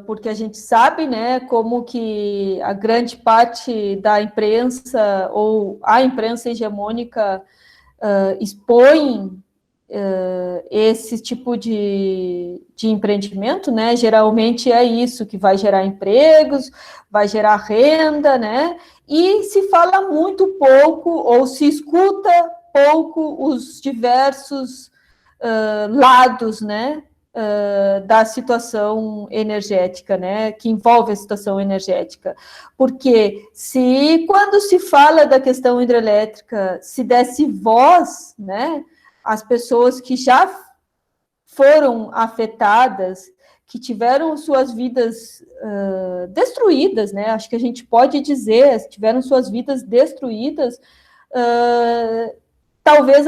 porque a gente sabe, né, como que a grande parte da imprensa ou a imprensa hegemônica expõe esse tipo de empreendimento, né? Geralmente é isso que vai gerar empregos, vai gerar renda, né? E se fala muito pouco ou se escuta pouco os diversos lados, né, da situação energética, né, que envolve a situação energética, porque quando se fala da questão hidrelétrica, se desse voz, né, às pessoas que já foram afetadas, que tiveram suas vidas destruídas, né, acho que a gente pode dizer, tiveram suas vidas destruídas, talvez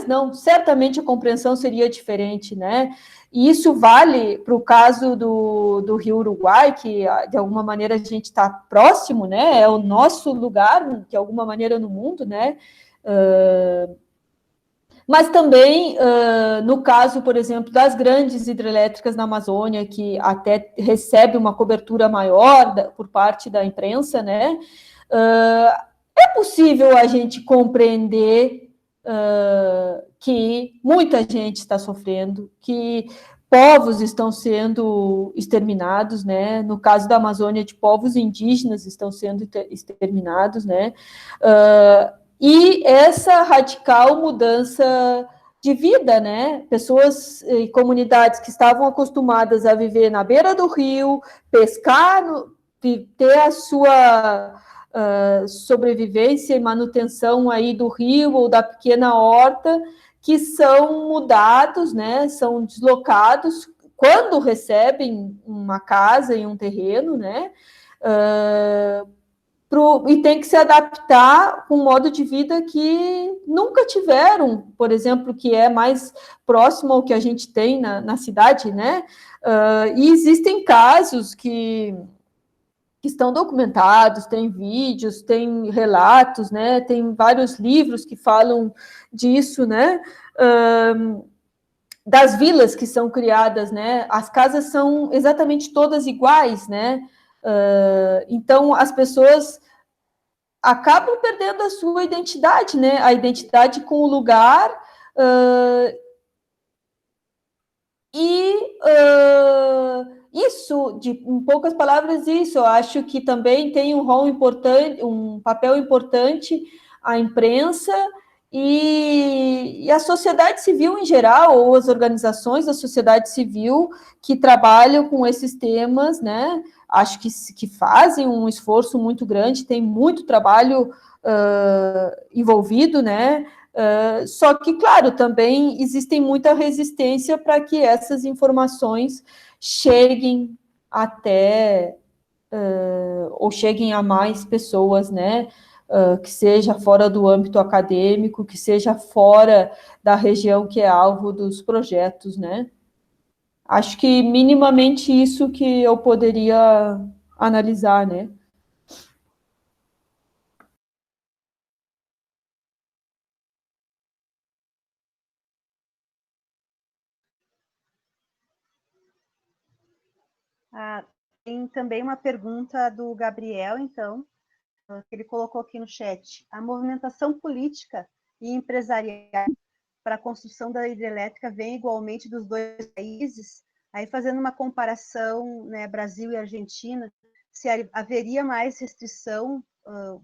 não, certamente a compreensão seria diferente, né? E isso vale para o caso do Rio Uruguai, que de alguma maneira a gente está próximo, né? É o nosso lugar, de alguma maneira, no mundo, né? Mas também, no caso, por exemplo, das grandes hidrelétricas na Amazônia, que até recebe uma cobertura maior por parte da imprensa, né? É possível a gente compreender que muita gente está sofrendo, que povos estão sendo exterminados, né? No caso da Amazônia, de povos indígenas estão sendo exterminados, né? E essa radical mudança de vida, né? Pessoas e comunidades que estavam acostumadas a viver na beira do rio, pescar, ter a sua sobrevivência e manutenção aí do rio ou da pequena horta, que são mudados, né? São deslocados quando recebem uma casa e um terreno, né? E tem que se adaptar com um modo de vida que nunca tiveram, por exemplo, que é mais próximo ao que a gente tem na cidade, né? E existem casos que estão documentados, tem vídeos, tem relatos, né? Tem vários livros que falam disso, né? Das vilas que são criadas, né? As casas são exatamente todas iguais, né? Então, as pessoas acabam perdendo a sua identidade, né? A identidade com o lugar isso, em poucas palavras, isso. Eu acho que também tem um rol importante, um papel importante a imprensa e a sociedade civil em geral, ou as organizações da sociedade civil que trabalham com esses temas, né? Acho que fazem um esforço muito grande, tem muito trabalho envolvido, né? Só que, claro, também existem muita resistência para que essas informações cheguem até, ou cheguem a mais pessoas, né? Que seja fora do âmbito acadêmico, que seja fora da região que é alvo dos projetos, né? Acho que minimamente isso que eu poderia analisar, né? Tem também uma pergunta do Gabriel, então, que ele colocou aqui no chat. A movimentação política e empresarial para a construção da hidrelétrica vem igualmente dos dois países? Aí, fazendo uma comparação, né, Brasil e Argentina, se haveria mais restrição,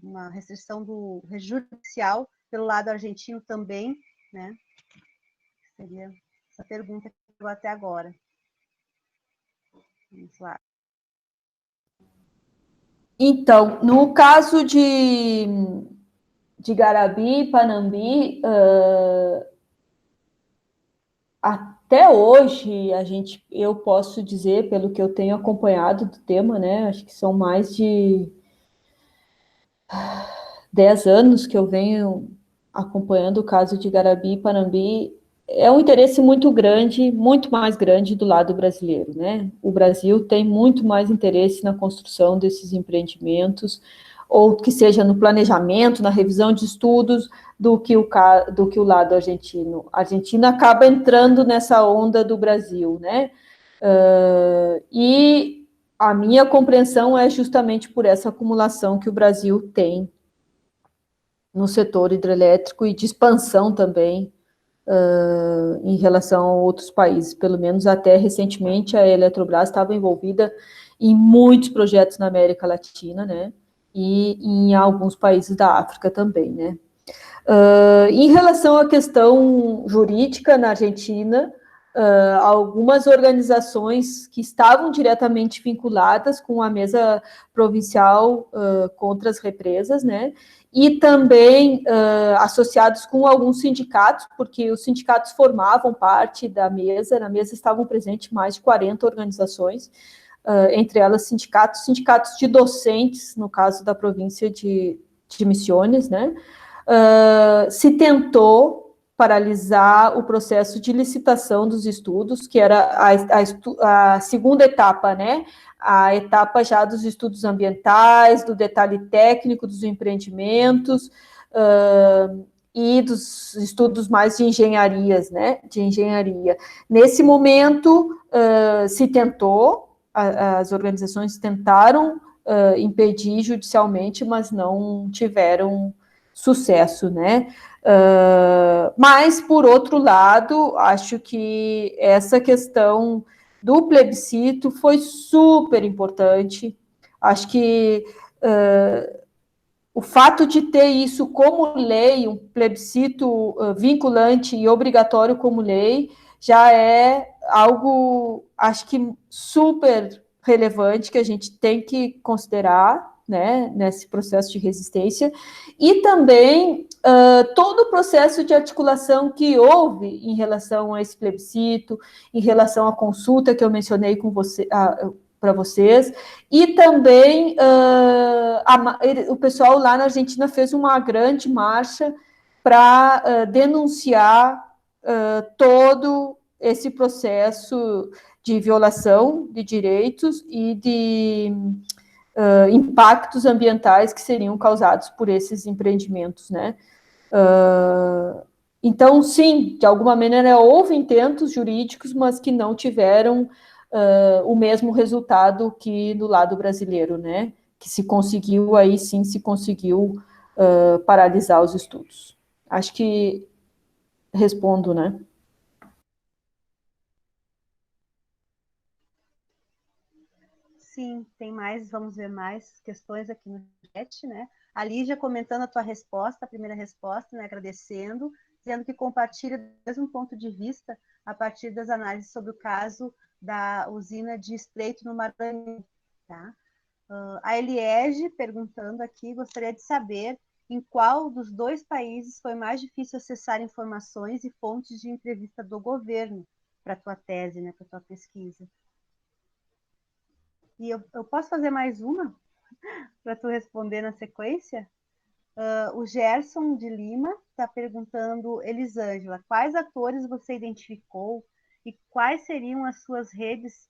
uma restrição do judicial pelo lado argentino também, né? Seria essa pergunta que eu até agora. Vamos lá. Então, no caso de Garabi e Panambi, até hoje, eu posso dizer, pelo que eu tenho acompanhado do tema, né, acho que são mais de 10 anos que eu venho acompanhando o caso de Garabi e Panambi, é um interesse muito grande, muito mais grande do lado brasileiro, né? O Brasil tem muito mais interesse na construção desses empreendimentos, ou que seja no planejamento, na revisão de estudos, do que o lado argentino. A Argentina acaba entrando nessa onda do Brasil, né? E a minha compreensão é justamente por essa acumulação que o Brasil tem no setor hidrelétrico e de expansão também, em relação a outros países. Pelo menos até recentemente a Eletrobras estava envolvida em muitos projetos na América Latina, né? E em alguns países da África também, né? Em relação à questão jurídica na Argentina, algumas organizações que estavam diretamente vinculadas com a mesa provincial contra as represas, né? E também associados com alguns sindicatos, porque os sindicatos formavam parte da mesa, na mesa estavam presentes mais de 40 organizações, entre elas sindicatos de docentes, no caso da província de Misiones, né? Se tentou paralisar o processo de licitação dos estudos, que era a segunda etapa, né? A etapa já dos estudos ambientais, do detalhe técnico dos empreendimentos, e dos estudos mais de engenharias, né? De engenharia. Nesse momento, se tentou, as organizações tentaram impedir judicialmente, mas não tiveram sucesso, né? Mas, por outro lado, acho que essa questão do plebiscito foi super importante. Acho que o fato de ter isso como lei, um plebiscito vinculante e obrigatório como lei, já é algo, acho que super relevante, que a gente tem que considerar, né, nesse processo de resistência, e também todo o processo de articulação que houve em relação a esse plebiscito, em relação à consulta que eu mencionei com você, para vocês, e também o pessoal lá na Argentina fez uma grande marcha para denunciar todo esse processo de violação de direitos e de impactos ambientais que seriam causados por esses empreendimentos, né? Então, sim, de alguma maneira houve intentos jurídicos, mas que não tiveram o mesmo resultado que no lado brasileiro, né? Que se conseguiu, aí sim, se conseguiu paralisar os estudos. Acho que respondo, né? Sim, tem mais, vamos ver mais questões aqui no chat, né? A Lígia comentando a tua resposta, a primeira resposta, né? Agradecendo, dizendo que compartilha do mesmo ponto de vista a partir das análises sobre o caso da usina de Estreito no Maranhão, tá? A Eliege perguntando aqui, gostaria de saber em qual dos dois países foi mais difícil acessar informações e fontes de entrevista do governo para a tua tese, né, para a tua pesquisa. E eu posso fazer mais uma para tu responder na sequência? O Gerson de Lima está perguntando, Elisângela, quais atores você identificou e quais seriam as suas redes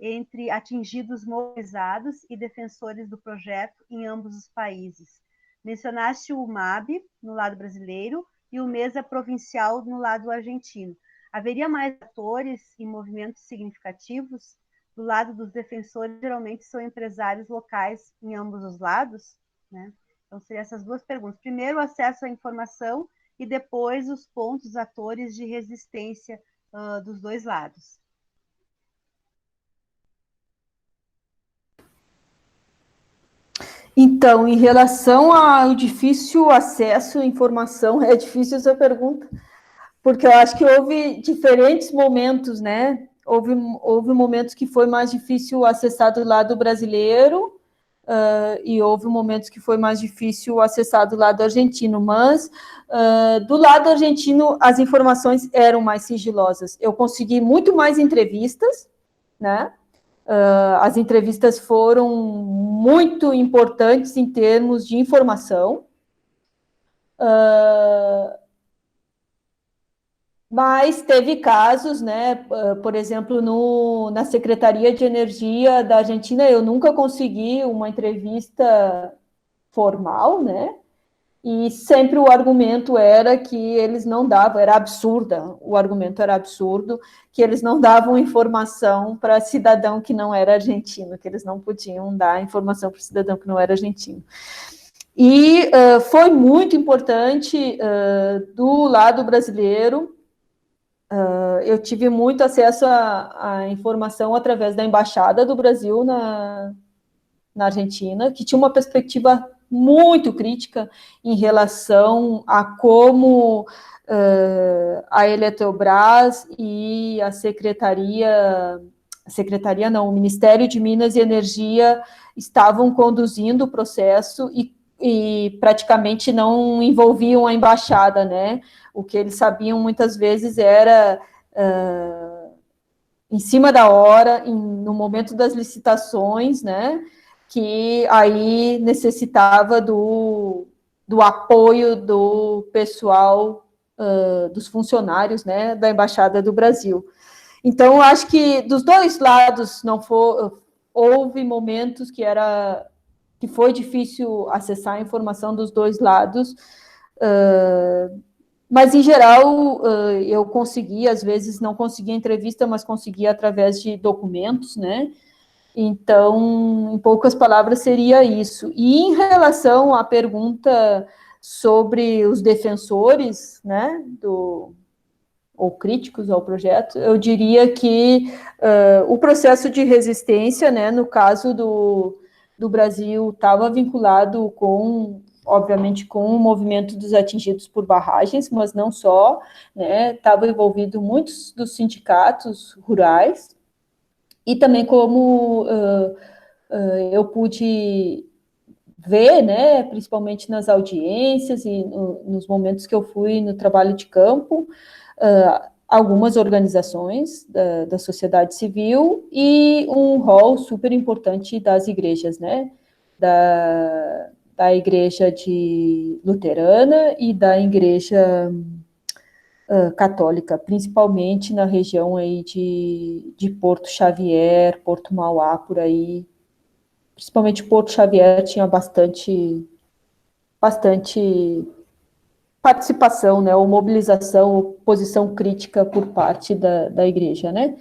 entre atingidos mobilizados e defensores do projeto em ambos os países? Mencionaste o MAB no lado brasileiro e o MESA provincial no lado argentino. Haveria mais atores e movimentos significativos? Do lado dos defensores, geralmente são empresários locais em ambos os lados, né? Então, seriam essas duas perguntas. Primeiro, o acesso à informação e depois os pontos, atores de resistência dos dois lados. Então, em relação ao difícil acesso à informação, é difícil essa pergunta, porque eu acho que houve diferentes momentos, né? Houve momentos que foi mais difícil acessar do lado brasileiro, e houve momentos que foi mais difícil acessar do lado argentino, mas do lado argentino as informações eram mais sigilosas. Eu consegui muito mais entrevistas, né? As entrevistas foram muito importantes em termos de informação, mas teve casos, né? Por exemplo, na Secretaria de Energia da Argentina, eu nunca consegui uma entrevista formal, né? E sempre o argumento era que eles não davam, era absurda, o argumento era absurdo, que eles não davam informação para cidadão que não era argentino, que eles não podiam dar informação para cidadão que não era argentino. E foi muito importante do lado brasileiro. Eu tive muito acesso à informação através da Embaixada do Brasil na Argentina, que tinha uma perspectiva muito crítica em relação a como a Eletrobras e o Ministério de Minas e Energia estavam conduzindo o processo e praticamente não envolviam a embaixada, né? O que eles sabiam muitas vezes era em cima da hora, no momento das licitações, né? Que aí necessitava do apoio do pessoal, dos funcionários, né, da Embaixada do Brasil. Então, acho que dos dois lados houve momentos que foi difícil acessar a informação dos dois lados, mas, em geral, eu consegui, às vezes não conseguia entrevista, mas conseguia através de documentos, né? Então, em poucas palavras, seria isso. E em relação à pergunta sobre os defensores, né, ou críticos ao projeto, eu diria que o processo de resistência, né, no caso do Brasil, estava vinculado obviamente, com o movimento dos atingidos por barragens, mas não só, né, estava envolvido muitos dos sindicatos rurais, e também como eu pude ver, né, principalmente nas audiências e nos momentos que eu fui no trabalho de campo, algumas organizações da sociedade civil e um rol super importante das igrejas, né, da igreja de luterana e da igreja católica, principalmente na região aí de Porto Xavier, Porto Mauá, por aí. Principalmente Porto Xavier tinha bastante participação, né, ou mobilização, ou posição crítica por parte da igreja, né.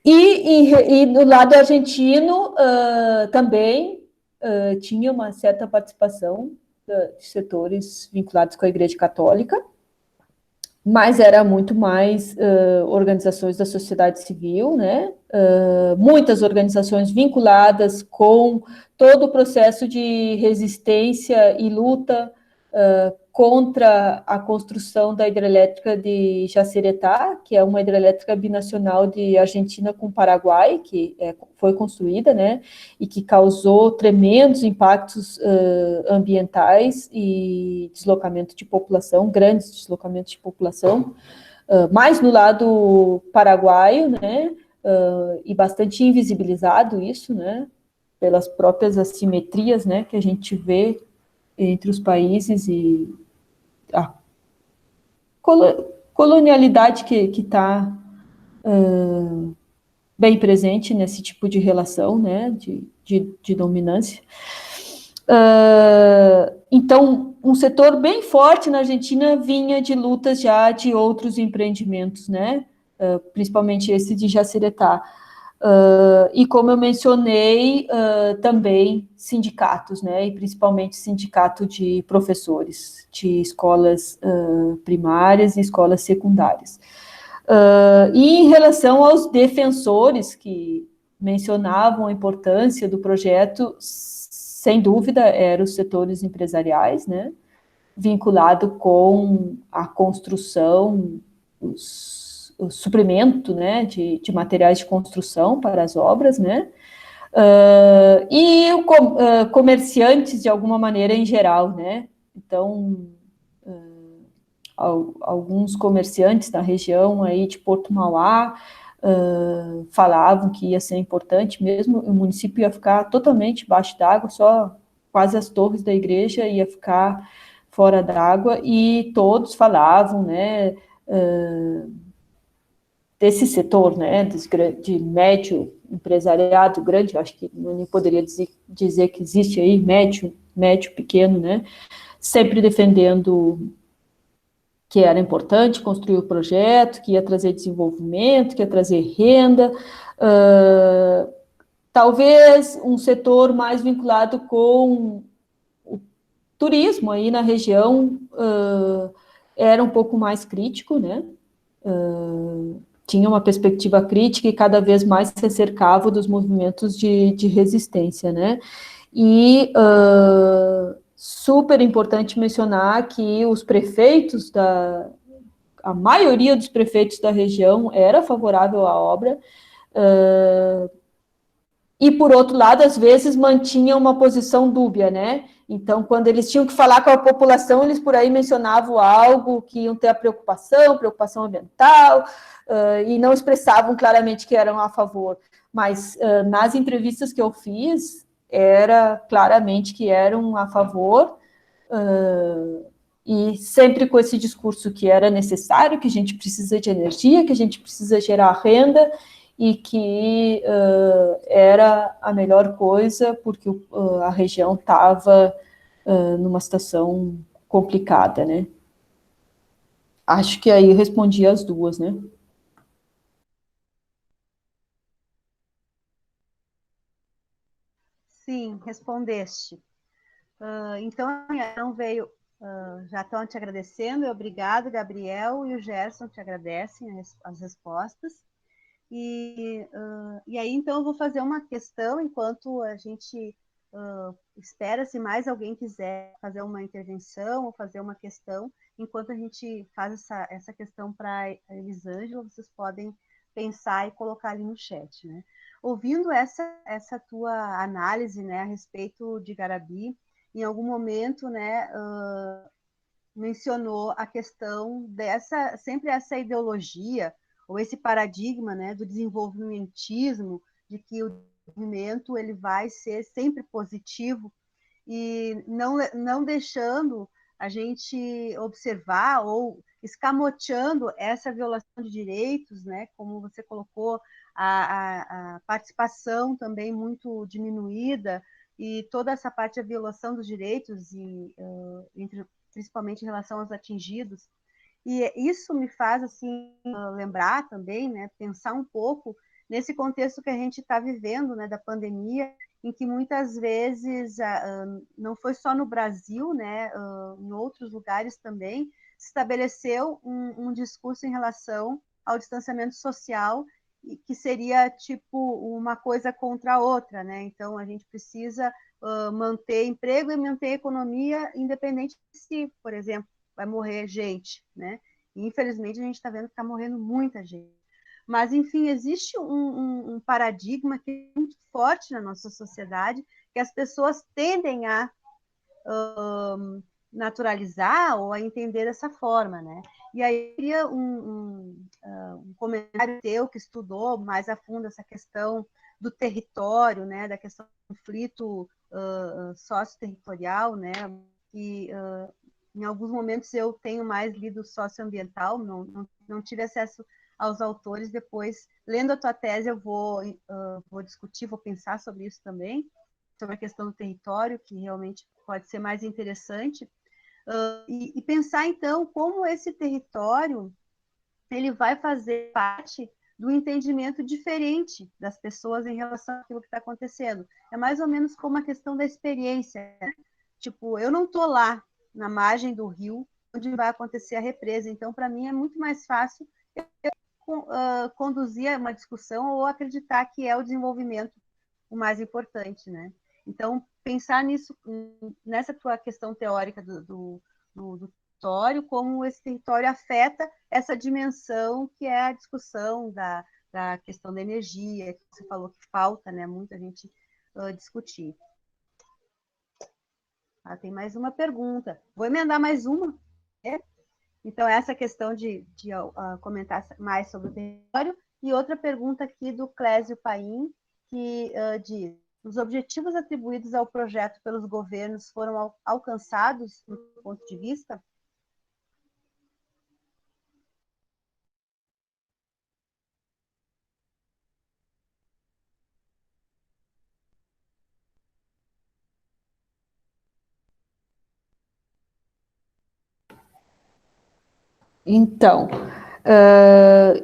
E do lado argentino também tinha uma certa participação de setores vinculados com a Igreja Católica, mas era muito mais organizações da sociedade civil, né? Muitas organizações vinculadas com todo o processo de resistência e luta contra a construção da hidrelétrica de Jaceretá, que é uma hidrelétrica binacional de Argentina com Paraguai, que foi construída, né, e que causou tremendos impactos ambientais e deslocamento de população, grandes deslocamentos de população, mais no lado paraguaio, né, e bastante invisibilizado isso, né, pelas próprias assimetrias, né, que a gente vê entre os países e a colonialidade que está bem presente nesse tipo de relação, né, de dominância. Então, um setor bem forte na Argentina vinha de lutas já de outros empreendimentos, né, principalmente esse de Jaceretá. E como eu mencionei, também sindicatos, né, e principalmente sindicato de professores de escolas primárias e escolas secundárias. E em relação aos defensores que mencionavam a importância do projeto, sem dúvida, eram os setores empresariais, né, vinculado com a construção, o suprimento, né, de materiais de construção para as obras, né, e comerciantes, de alguma maneira, em geral, né, então, alguns comerciantes da região aí de Porto Mauá falavam que ia ser importante mesmo, o município ia ficar totalmente embaixo d'água, só quase as torres da igreja ia ficar fora d'água, e todos falavam, né, desse setor, né, de médio empresariado grande, acho que não poderia dizer que existe aí médio, pequeno, né, sempre defendendo que era importante construir o projeto, que ia trazer desenvolvimento, que ia trazer renda, talvez um setor mais vinculado com o turismo aí na região era um pouco mais crítico, né, tinha uma perspectiva crítica e cada vez mais se cercava dos movimentos de resistência, né, E super importante mencionar que os prefeitos a maioria dos prefeitos da região era favorável à obra, e, por outro lado, às vezes mantinham uma posição dúbia, né? Então, quando eles tinham que falar com a população, eles por aí mencionavam algo que iam ter a preocupação ambiental, e não expressavam claramente que eram a favor. Mas nas entrevistas que eu fiz, era claramente que eram a favor, e sempre com esse discurso que era necessário, que a gente precisa de energia, que a gente precisa gerar renda, e que era a melhor coisa, porque a região estava numa situação complicada, né? Acho que aí eu respondi as duas, né? Sim, respondeste. Então, não veio, já estão te agradecendo, e obrigado, Gabriel e o Gerson te agradecem as respostas. E aí, então, eu vou fazer uma questão, enquanto a gente espera, se mais alguém quiser fazer uma intervenção ou fazer uma questão, enquanto a gente faz essa questão para a Elisângela, vocês podem pensar e colocar ali no chat, né? Ouvindo essa tua análise, né, a respeito de Garabi, em algum momento, né, mencionou a questão sempre essa ideologia, ou esse paradigma, né, do desenvolvimentismo, de que o desenvolvimento ele vai ser sempre positivo, e não deixando a gente observar ou escamoteando essa violação de direitos, né, como você colocou, a participação também muito diminuída, e toda essa parte da violação dos direitos, principalmente em relação aos atingidos. E isso me faz assim lembrar também, né, pensar um pouco nesse contexto que a gente está vivendo, né, da pandemia, em que muitas vezes não foi só no Brasil, né, em outros lugares também se estabeleceu um discurso em relação ao distanciamento social, que seria tipo uma coisa contra a outra, né? Então a gente precisa manter emprego e manter economia, independente se, por exemplo, vai morrer gente, né? E, infelizmente, a gente está vendo que está morrendo muita gente. Mas, enfim, existe um paradigma que é muito forte na nossa sociedade, que as pessoas tendem a naturalizar ou a entender dessa forma, né? E aí eu queria um comentário teu que estudou mais a fundo essa questão do território, né? Da questão do conflito socioterritorial, né? Que em alguns momentos eu tenho mais lido socioambiental, não tive acesso aos autores. Depois, lendo a tua tese, eu vou discutir, vou pensar sobre isso também, sobre a questão do território, que realmente pode ser mais interessante, e pensar, então, como esse território ele vai fazer parte do entendimento diferente das pessoas em relação àquilo que está acontecendo. É mais ou menos como a questão da experiência, né? Tipo, eu não estou lá na margem do rio onde vai acontecer a represa, então, para mim, é muito mais fácil conduzir uma discussão ou acreditar que é o desenvolvimento o mais importante, né? Então, pensar nisso, nessa tua questão teórica do território, como esse território afeta essa dimensão que é a discussão da questão da energia, que você falou que falta, né, muita gente discutir. Tem mais uma pergunta. Vou emendar mais uma. Né? Então, essa questão de comentar mais sobre o território. E outra pergunta aqui do Clésio Paim, que diz: os objetivos atribuídos ao projeto pelos governos foram alcançados, do ponto de vista? Então,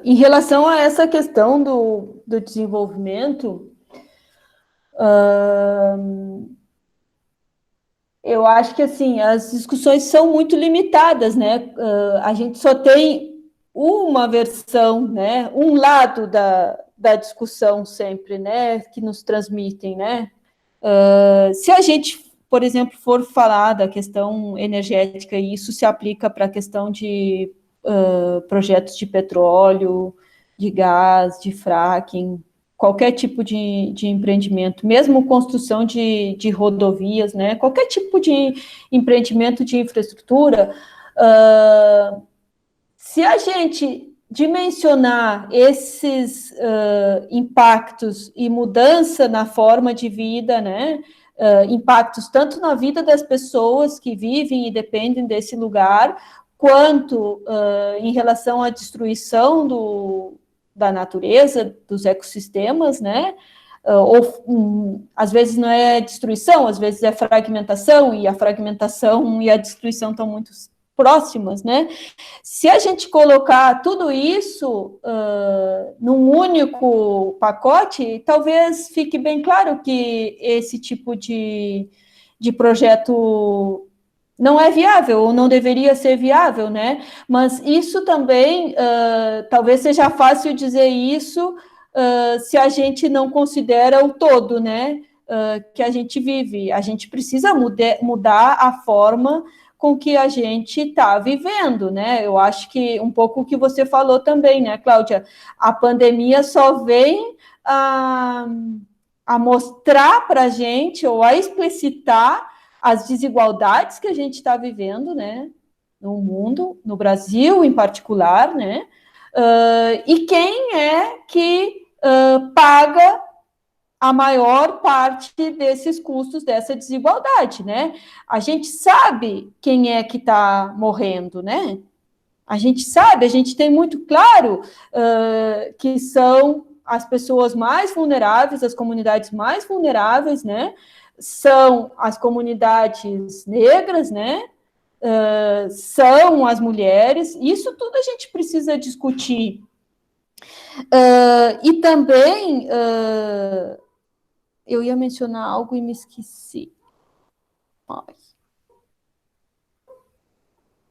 em relação a essa questão do desenvolvimento, eu acho que, assim, as discussões são muito limitadas, né? A gente só tem uma versão, né? Um lado da discussão sempre, né? Que nos transmitem, né? Se a gente, por exemplo, for falar da questão energética, e isso se aplica para a questão de projetos de petróleo, de gás, de fracking, qualquer tipo de empreendimento, mesmo construção de rodovias, né? Qualquer tipo de empreendimento de infraestrutura, se a gente dimensionar esses impactos e mudança na forma de vida, né? Impactos tanto na vida das pessoas que vivem e dependem desse lugar, quanto em relação à destruição da natureza, dos ecossistemas, né? Às vezes não é destruição, às vezes é fragmentação, e a fragmentação e a destruição estão muito próximas, né? Se a gente colocar tudo isso num único pacote, talvez fique bem claro que esse tipo de projeto não é viável, ou não deveria ser viável, né? Mas isso também, talvez seja fácil dizer isso se a gente não considera o todo, né? Que a gente vive. A gente precisa mudar a forma com que a gente está vivendo, né? Eu acho que um pouco o que você falou também, né, Cláudia? A pandemia só vem a mostrar para a gente, ou a explicitar as desigualdades que a gente está vivendo, né? No mundo, no Brasil em particular, né? E quem é que paga a maior parte desses custos, dessa desigualdade, né? A gente sabe quem é que está morrendo, né? A gente sabe, a gente tem muito claro que são as pessoas mais vulneráveis, as comunidades mais vulneráveis, né? São as comunidades negras, né? São as mulheres. Isso tudo a gente precisa discutir. E também eu ia mencionar algo e me esqueci. Ai.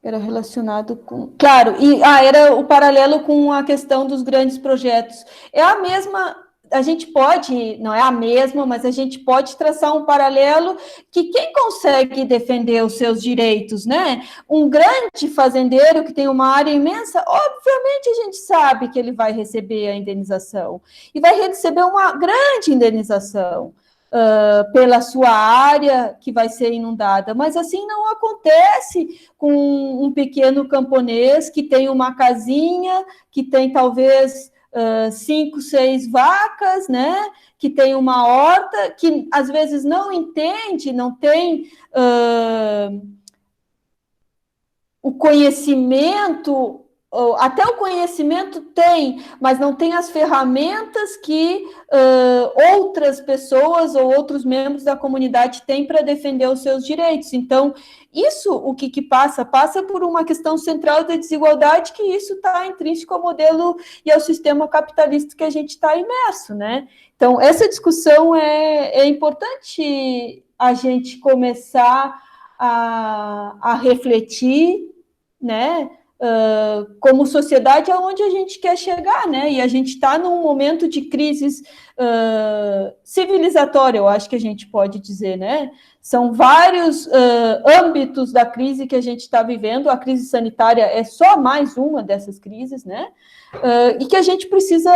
Era relacionado com... Claro, era o paralelo com a questão dos grandes projetos. É a mesma... A gente pode, não é a mesma, mas a gente pode traçar um paralelo que quem consegue defender os seus direitos, né? Um grande fazendeiro que tem uma área imensa, obviamente a gente sabe que ele vai receber a indenização. E vai receber uma grande indenização. Pela sua área que vai ser inundada, mas assim não acontece com um pequeno camponês que tem uma casinha, que tem talvez 5, 6 vacas, né? Que tem uma horta, que às vezes não entende, não tem o conhecimento. Até o conhecimento tem, mas não tem as ferramentas que outras pessoas ou outros membros da comunidade têm para defender os seus direitos. Então, isso, o que passa? Passa por uma questão central da desigualdade, que isso está intrínseco ao modelo e ao sistema capitalista que a gente está imerso, né? Então, essa discussão é importante a gente começar a refletir, né? Como sociedade, aonde a gente quer chegar, né? E a gente está num momento de crise civilizatória, eu acho que a gente pode dizer, né? São vários âmbitos da crise que a gente está vivendo. A crise sanitária é só mais uma dessas crises, né? E que a gente precisa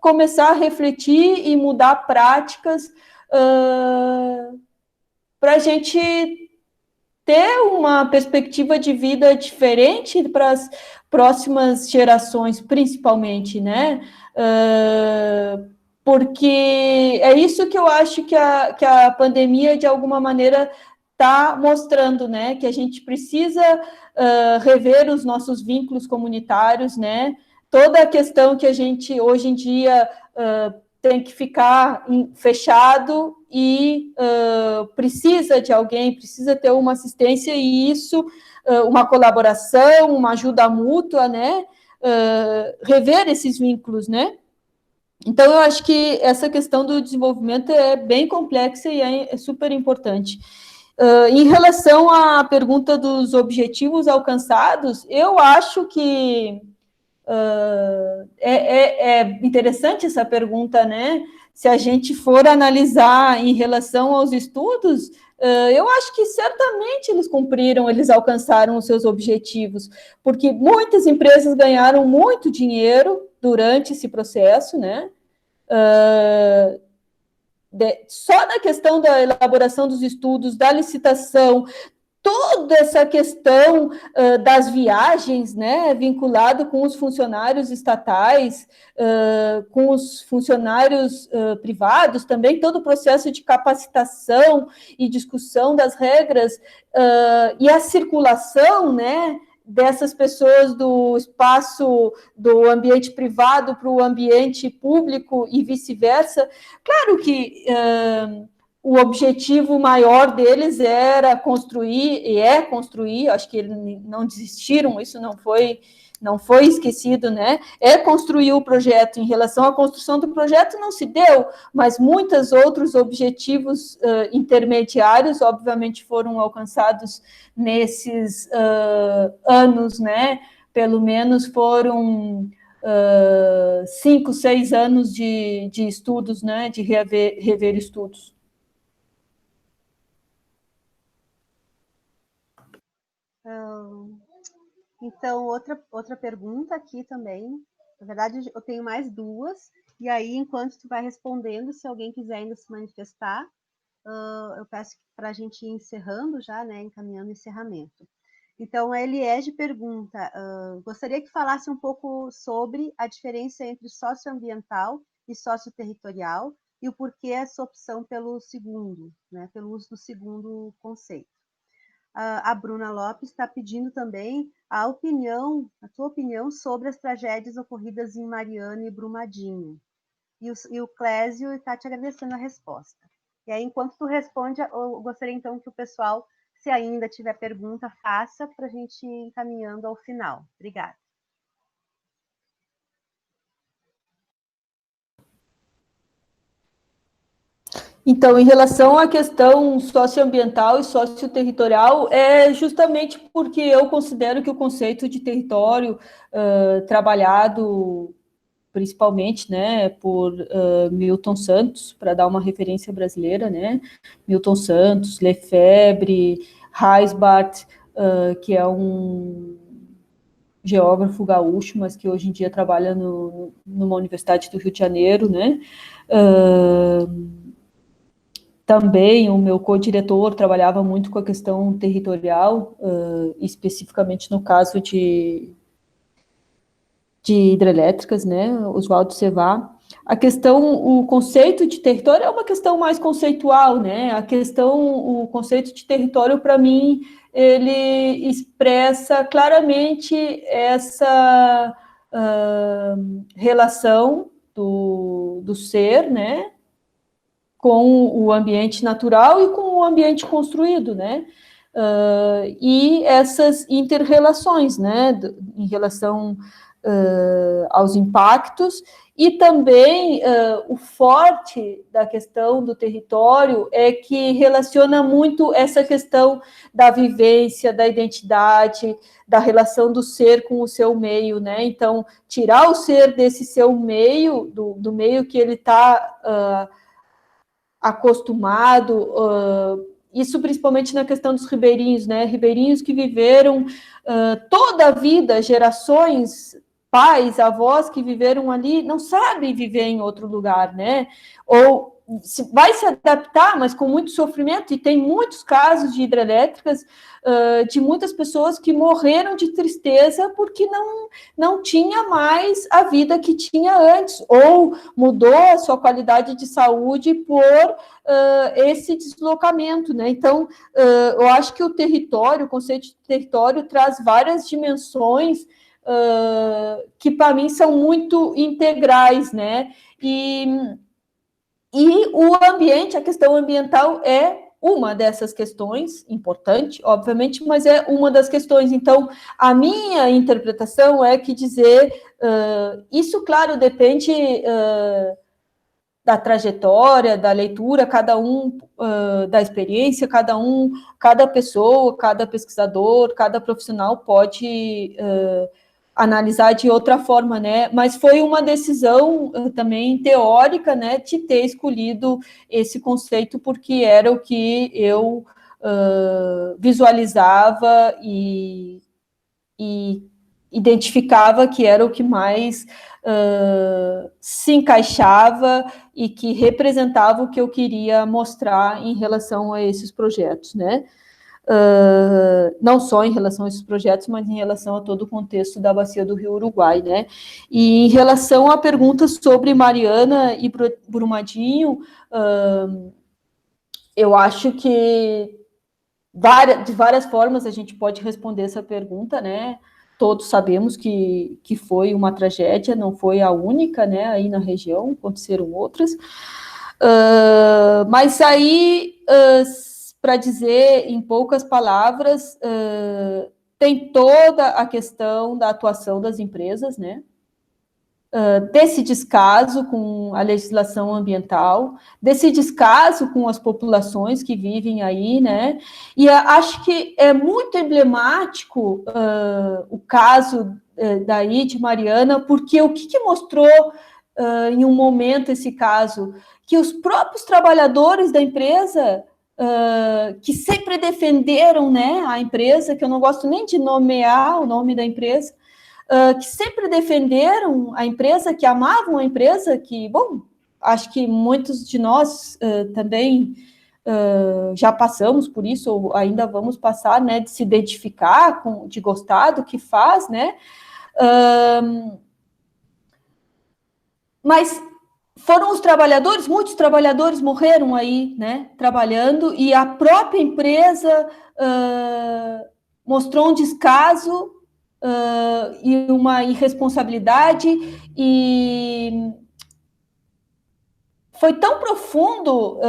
começar a refletir e mudar práticas para a gente ter uma perspectiva de vida diferente para as próximas gerações, principalmente, né? Porque é isso que eu acho que a pandemia, de alguma maneira, está mostrando, né? Que a gente precisa rever os nossos vínculos comunitários, né? Toda a questão que a gente, hoje em dia, tem que ficar fechado e precisa de alguém, precisa ter uma assistência, e isso, uma colaboração, uma ajuda mútua, né? Rever esses vínculos, né? Então, eu acho que essa questão do desenvolvimento é bem complexa e é super importante. Em relação à pergunta dos objetivos alcançados, eu acho que é interessante essa pergunta, né? se a gente for analisar em relação aos estudos, eu acho que certamente eles cumpriram, eles alcançaram os seus objetivos, porque muitas empresas ganharam muito dinheiro durante esse processo, né? Só na questão da elaboração dos estudos, da licitação, toda essa questão das viagens, né, vinculado com os funcionários estatais, com os funcionários privados, também todo o processo de capacitação e discussão das regras, e a circulação, né, dessas pessoas do espaço, do ambiente privado para o ambiente público e vice-versa. Claro que o objetivo maior deles era construir, e é construir, acho que eles não desistiram, isso não foi esquecido, né? É construir o projeto. Em relação à construção do projeto, não se deu, mas muitos outros objetivos intermediários, obviamente, foram alcançados nesses anos, né? Pelo menos foram 5, 6 anos de estudos, né? De rever estudos. Então, outra pergunta aqui também. Na verdade, eu tenho mais duas. E aí, enquanto tu vai respondendo, se alguém quiser ainda se manifestar, eu peço para a gente ir encerrando já, né? Encaminhando o encerramento. Então, a Eliege pergunta, gostaria que falasse um pouco sobre a diferença entre socioambiental e socioterritorial e o porquê essa opção pelo segundo, né? Pelo uso do segundo conceito. A Bruna Lopes está pedindo também a tua opinião sobre as tragédias ocorridas em Mariana e Brumadinho. E o Clésio está te agradecendo a resposta. E aí, enquanto tu responde, eu gostaria então que o pessoal, se ainda tiver pergunta, faça para a gente ir encaminhando ao final. Obrigada. Então, em relação à questão socioambiental e socioterritorial, é justamente porque eu considero que o conceito de território trabalhado principalmente, né, por Milton Santos, para dar uma referência brasileira, né, Milton Santos, Lefebvre, Heisbart, que é um geógrafo gaúcho, mas que hoje em dia trabalha numa universidade do Rio de Janeiro, né, também o meu co-diretor trabalhava muito com a questão territorial, especificamente no caso de hidrelétricas, né, Oswaldo Sevá. O conceito de território é uma questão mais conceitual, né, o conceito de território, para mim, ele expressa claramente essa relação do ser, né, com o ambiente natural e com o ambiente construído, né, e essas inter-relações, né, em relação aos impactos, e também o forte da questão do território é que relaciona muito essa questão da vivência, da identidade, da relação do ser com o seu meio, né? Então, tirar o ser desse seu meio, do meio que ele está acostumado, isso principalmente na questão dos ribeirinhos, né? Ribeirinhos que viveram toda a vida, gerações, pais, avós que viveram ali, não sabem viver em outro lugar, né? Ou vai se adaptar, mas com muito sofrimento, e tem muitos casos de hidrelétricas de muitas pessoas que morreram de tristeza porque não tinha mais a vida que tinha antes, ou mudou a sua qualidade de saúde por esse deslocamento, né? Então, eu acho que o conceito de território traz várias dimensões que para mim são muito integrais, né? E o ambiente, a questão ambiental é uma dessas questões, importante, obviamente, mas é uma das questões. Então, a minha interpretação é que dizer, isso, claro, depende da trajetória, da leitura, cada um, da experiência, cada pessoa, cada pesquisador, cada profissional pode analisar de outra forma, né? Mas foi uma decisão também teórica, né, de ter escolhido esse conceito, porque era o que eu visualizava e identificava que era o que mais se encaixava e que representava o que eu queria mostrar em relação a esses projetos, né? Não só em relação a esses projetos, mas em relação a todo o contexto da bacia do Rio Uruguai, né? E em relação à pergunta sobre Mariana e Brumadinho, eu acho que de várias formas a gente pode responder essa pergunta, né? Todos sabemos que foi uma tragédia, não foi a única, né? Aí na região aconteceram outras, mas aí para dizer em poucas palavras, tem toda a questão da atuação das empresas, né? Desse descaso com a legislação ambiental, desse descaso com as populações que vivem aí, né? E acho que é muito emblemático o caso daí de Mariana, porque o que mostrou em um momento esse caso? Que os próprios trabalhadores da empresa, que sempre defenderam, né, a empresa, que eu não gosto nem de nomear o nome da empresa, que sempre defenderam a empresa, que amavam a empresa, que, bom, acho que muitos de nós também já passamos por isso, ou ainda vamos passar, né, de se identificar, de gostar do que faz, né, mas foram os trabalhadores, muitos trabalhadores morreram aí, né, trabalhando, e a própria empresa mostrou um descaso e uma irresponsabilidade, e foi tão profundo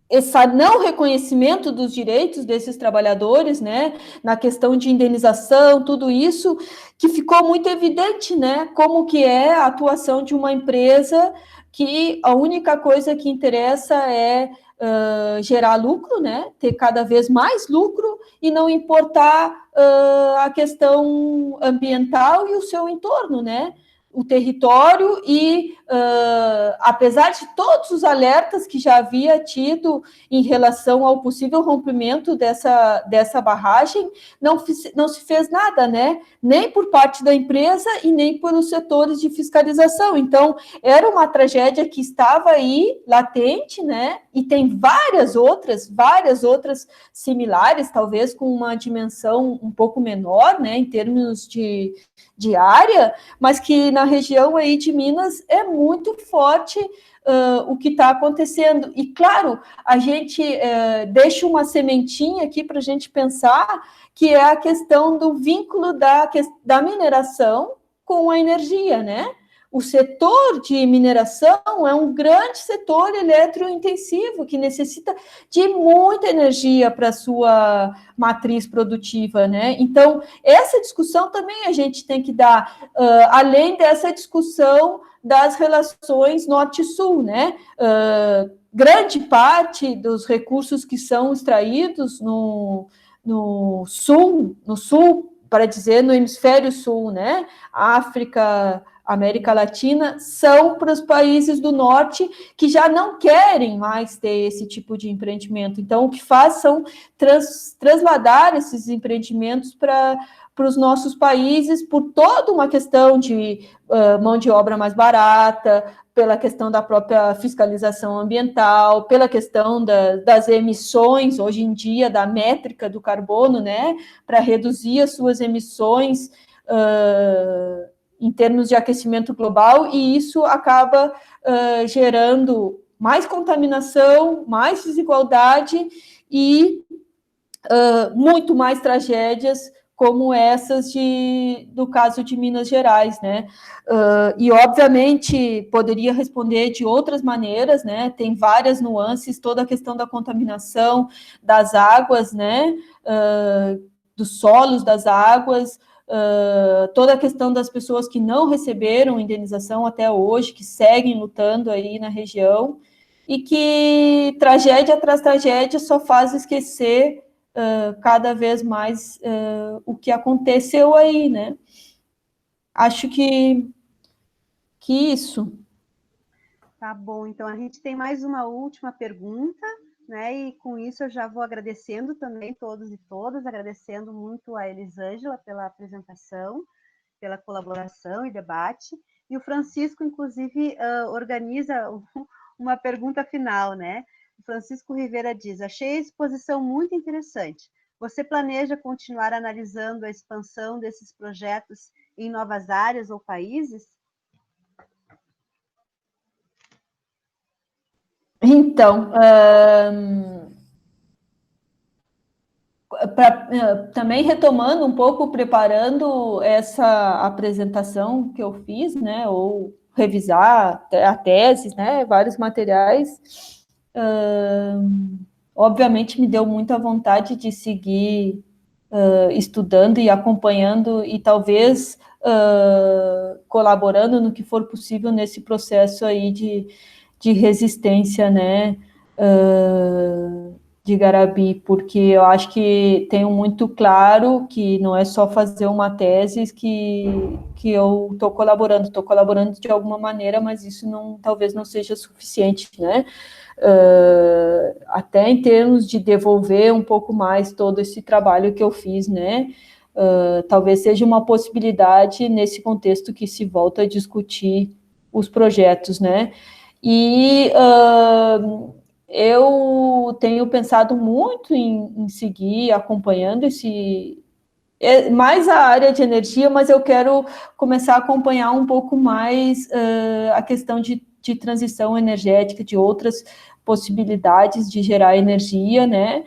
esse não reconhecimento dos direitos desses trabalhadores, né, na questão de indenização, tudo isso, que ficou muito evidente, né, como que é a atuação de uma empresa que a única coisa que interessa é gerar lucro, né, ter cada vez mais lucro e não importar a questão ambiental e o seu entorno, né, o território e, apesar de todos os alertas que já havia tido em relação ao possível rompimento dessa barragem, não se fez nada, né? Nem por parte da empresa e nem pelos setores de fiscalização. Então, era uma tragédia que estava aí, latente, né? E tem várias outras similares, talvez com uma dimensão um pouco menor, né? Em termos de área, mas que na região aí de Minas é muito forte o que está acontecendo. E, claro, a gente deixa uma sementinha aqui para a gente pensar, que é a questão do vínculo da mineração com a energia, né? O setor de mineração é um grande setor eletrointensivo, que necessita de muita energia para a sua matriz produtiva, né? Então, essa discussão também a gente tem que dar, além dessa discussão das relações norte-sul, né? Grande parte dos recursos que são extraídos no sul, para dizer, no hemisfério sul, né? África, América Latina, são para os países do norte que já não querem mais ter esse tipo de empreendimento. Então, o que faz são trasladar esses empreendimentos para os nossos países por toda uma questão de mão de obra mais barata, pela questão da própria fiscalização ambiental, pela questão das emissões, hoje em dia, da métrica do carbono, né, para reduzir as suas emissões em termos de aquecimento global, e isso acaba gerando mais contaminação, mais desigualdade e muito mais tragédias como essas do caso de Minas Gerais, né? E, obviamente, poderia responder de outras maneiras, né? Tem várias nuances, toda a questão da contaminação das águas, né? Dos solos, das águas, toda a questão das pessoas que não receberam indenização até hoje, que seguem lutando aí na região, e que tragédia atrás tragédia só faz esquecer cada vez mais o que aconteceu aí, né? Acho que isso. Tá bom, então a gente tem mais uma última pergunta, né? E com isso eu já vou agradecendo também todos e todas, agradecendo muito a Elisângela pela apresentação, pela colaboração e debate. E o Francisco, inclusive, organiza uma pergunta final, né? O Francisco Rivera diz: achei a exposição muito interessante. Você planeja continuar analisando a expansão desses projetos em novas áreas ou países? Então, também retomando um pouco, preparando essa apresentação que eu fiz, né, ou revisar a tese, né, vários materiais, obviamente me deu muita vontade de seguir estudando e acompanhando e talvez colaborando no que for possível nesse processo aí de resistência, né, de Garabi, porque eu acho que tenho muito claro que não é só fazer uma tese que eu estou colaborando de alguma maneira, mas isso talvez não seja suficiente, né? Até em termos de devolver um pouco mais todo esse trabalho que eu fiz, né? Talvez seja uma possibilidade nesse contexto que se volta a discutir os projetos, né? E eu tenho pensado muito em seguir acompanhando mais a área de energia, mas eu quero começar a acompanhar um pouco mais a questão de transição energética, de outras possibilidades de gerar energia, né?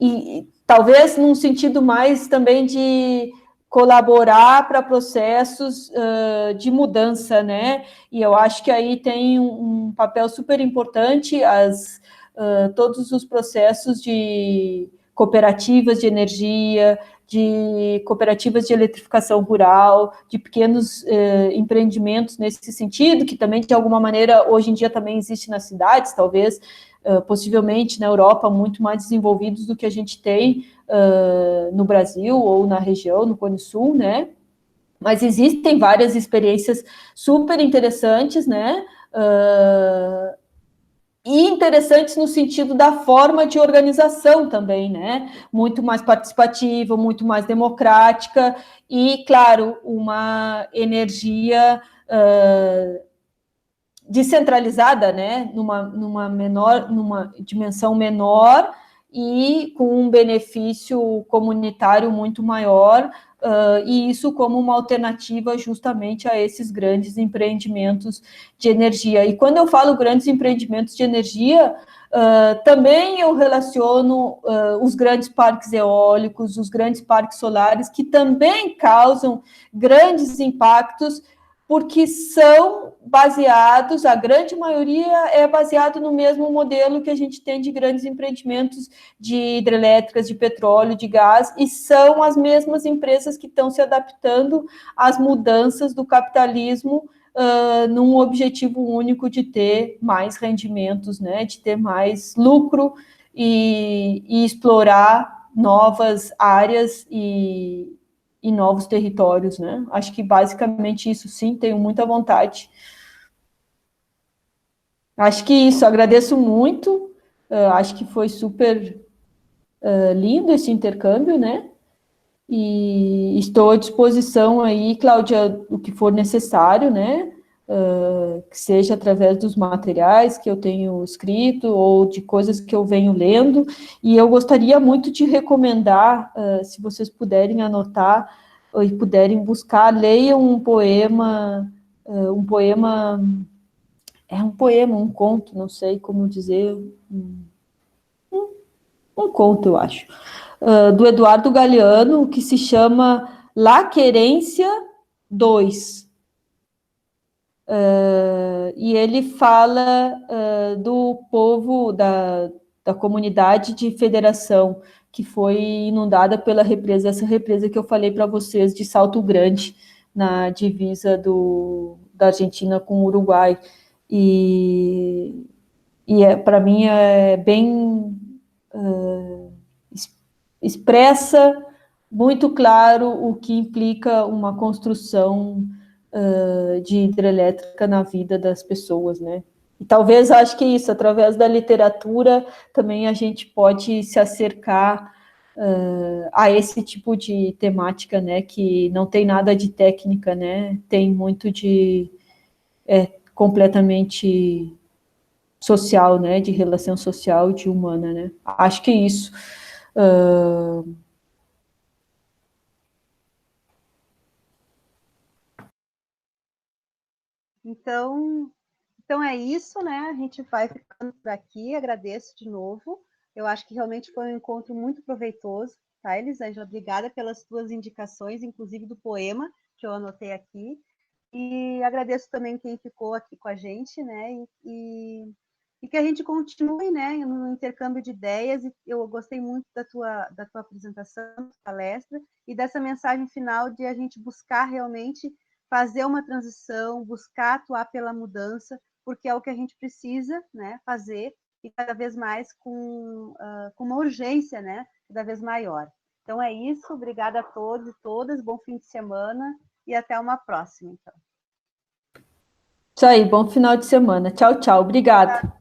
E talvez num sentido mais também de colaborar para processos de mudança, né? E eu acho que aí tem um papel super importante todos os processos de cooperativas de energia, de cooperativas de eletrificação rural, de pequenos empreendimentos nesse sentido, que também, de alguma maneira, hoje em dia também existe nas cidades, talvez, possivelmente na Europa, muito mais desenvolvidos do que a gente tem no Brasil ou na região, no Cone Sul, né? Mas existem várias experiências super interessantes, né? E interessantes no sentido da forma de organização também, né? Muito mais participativa, muito mais democrática e, claro, uma energia descentralizada, né? Numa dimensão menor e com um benefício comunitário muito maior, e isso como uma alternativa justamente a esses grandes empreendimentos de energia. E quando eu falo grandes empreendimentos de energia, também eu relaciono os grandes parques eólicos, os grandes parques solares, que também causam grandes impactos, porque são baseados, a grande maioria é baseado no mesmo modelo que a gente tem de grandes empreendimentos de hidrelétricas, de petróleo, de gás, e são as mesmas empresas que estão se adaptando às mudanças do capitalismo num objetivo único de ter mais rendimentos, né, de ter mais lucro e explorar novas áreas e novos territórios, né? Acho que basicamente isso, sim, tenho muita vontade. Acho que isso, agradeço muito, acho que foi super lindo esse intercâmbio, né? E estou à disposição aí, Cláudia, o que for necessário, né? Que seja através dos materiais que eu tenho escrito ou de coisas que eu venho lendo. E eu gostaria muito de recomendar, se vocês puderem anotar e puderem buscar, leiam um poema, um conto, não sei como dizer, um conto, eu acho, do Eduardo Galeano, que se chama La Querência 2. E ele fala do povo, da comunidade de Federação, que foi inundada pela represa, essa represa que eu falei para vocês, de Salto Grande, na divisa da Argentina com o Uruguai. E para mim é bem expressa muito claro o que implica uma construção de hidrelétrica na vida das pessoas, né? E talvez, acho que isso, através da literatura, também a gente pode se acercar a esse tipo de temática, né, que não tem nada de técnica, né, tem muito de completamente social, né, de relação social, de humana, né, acho que isso. Então é isso, né? A gente vai ficando por aqui. Agradeço de novo. Eu acho que realmente foi um encontro muito proveitoso, tá, Elisângela? Obrigada pelas tuas indicações, inclusive do poema que eu anotei aqui. E agradeço também quem ficou aqui com a gente, né? E que a gente continue, né, no intercâmbio de ideias. E eu gostei muito da tua apresentação, da palestra, e dessa mensagem final de a gente buscar realmente fazer uma transição, buscar atuar pela mudança, porque é o que a gente precisa, né, fazer, e cada vez mais com uma urgência, né, cada vez maior. Então é isso, obrigada a todos e todas, bom fim de semana e até uma próxima, então. Isso aí, bom final de semana. Tchau, tchau. Obrigada.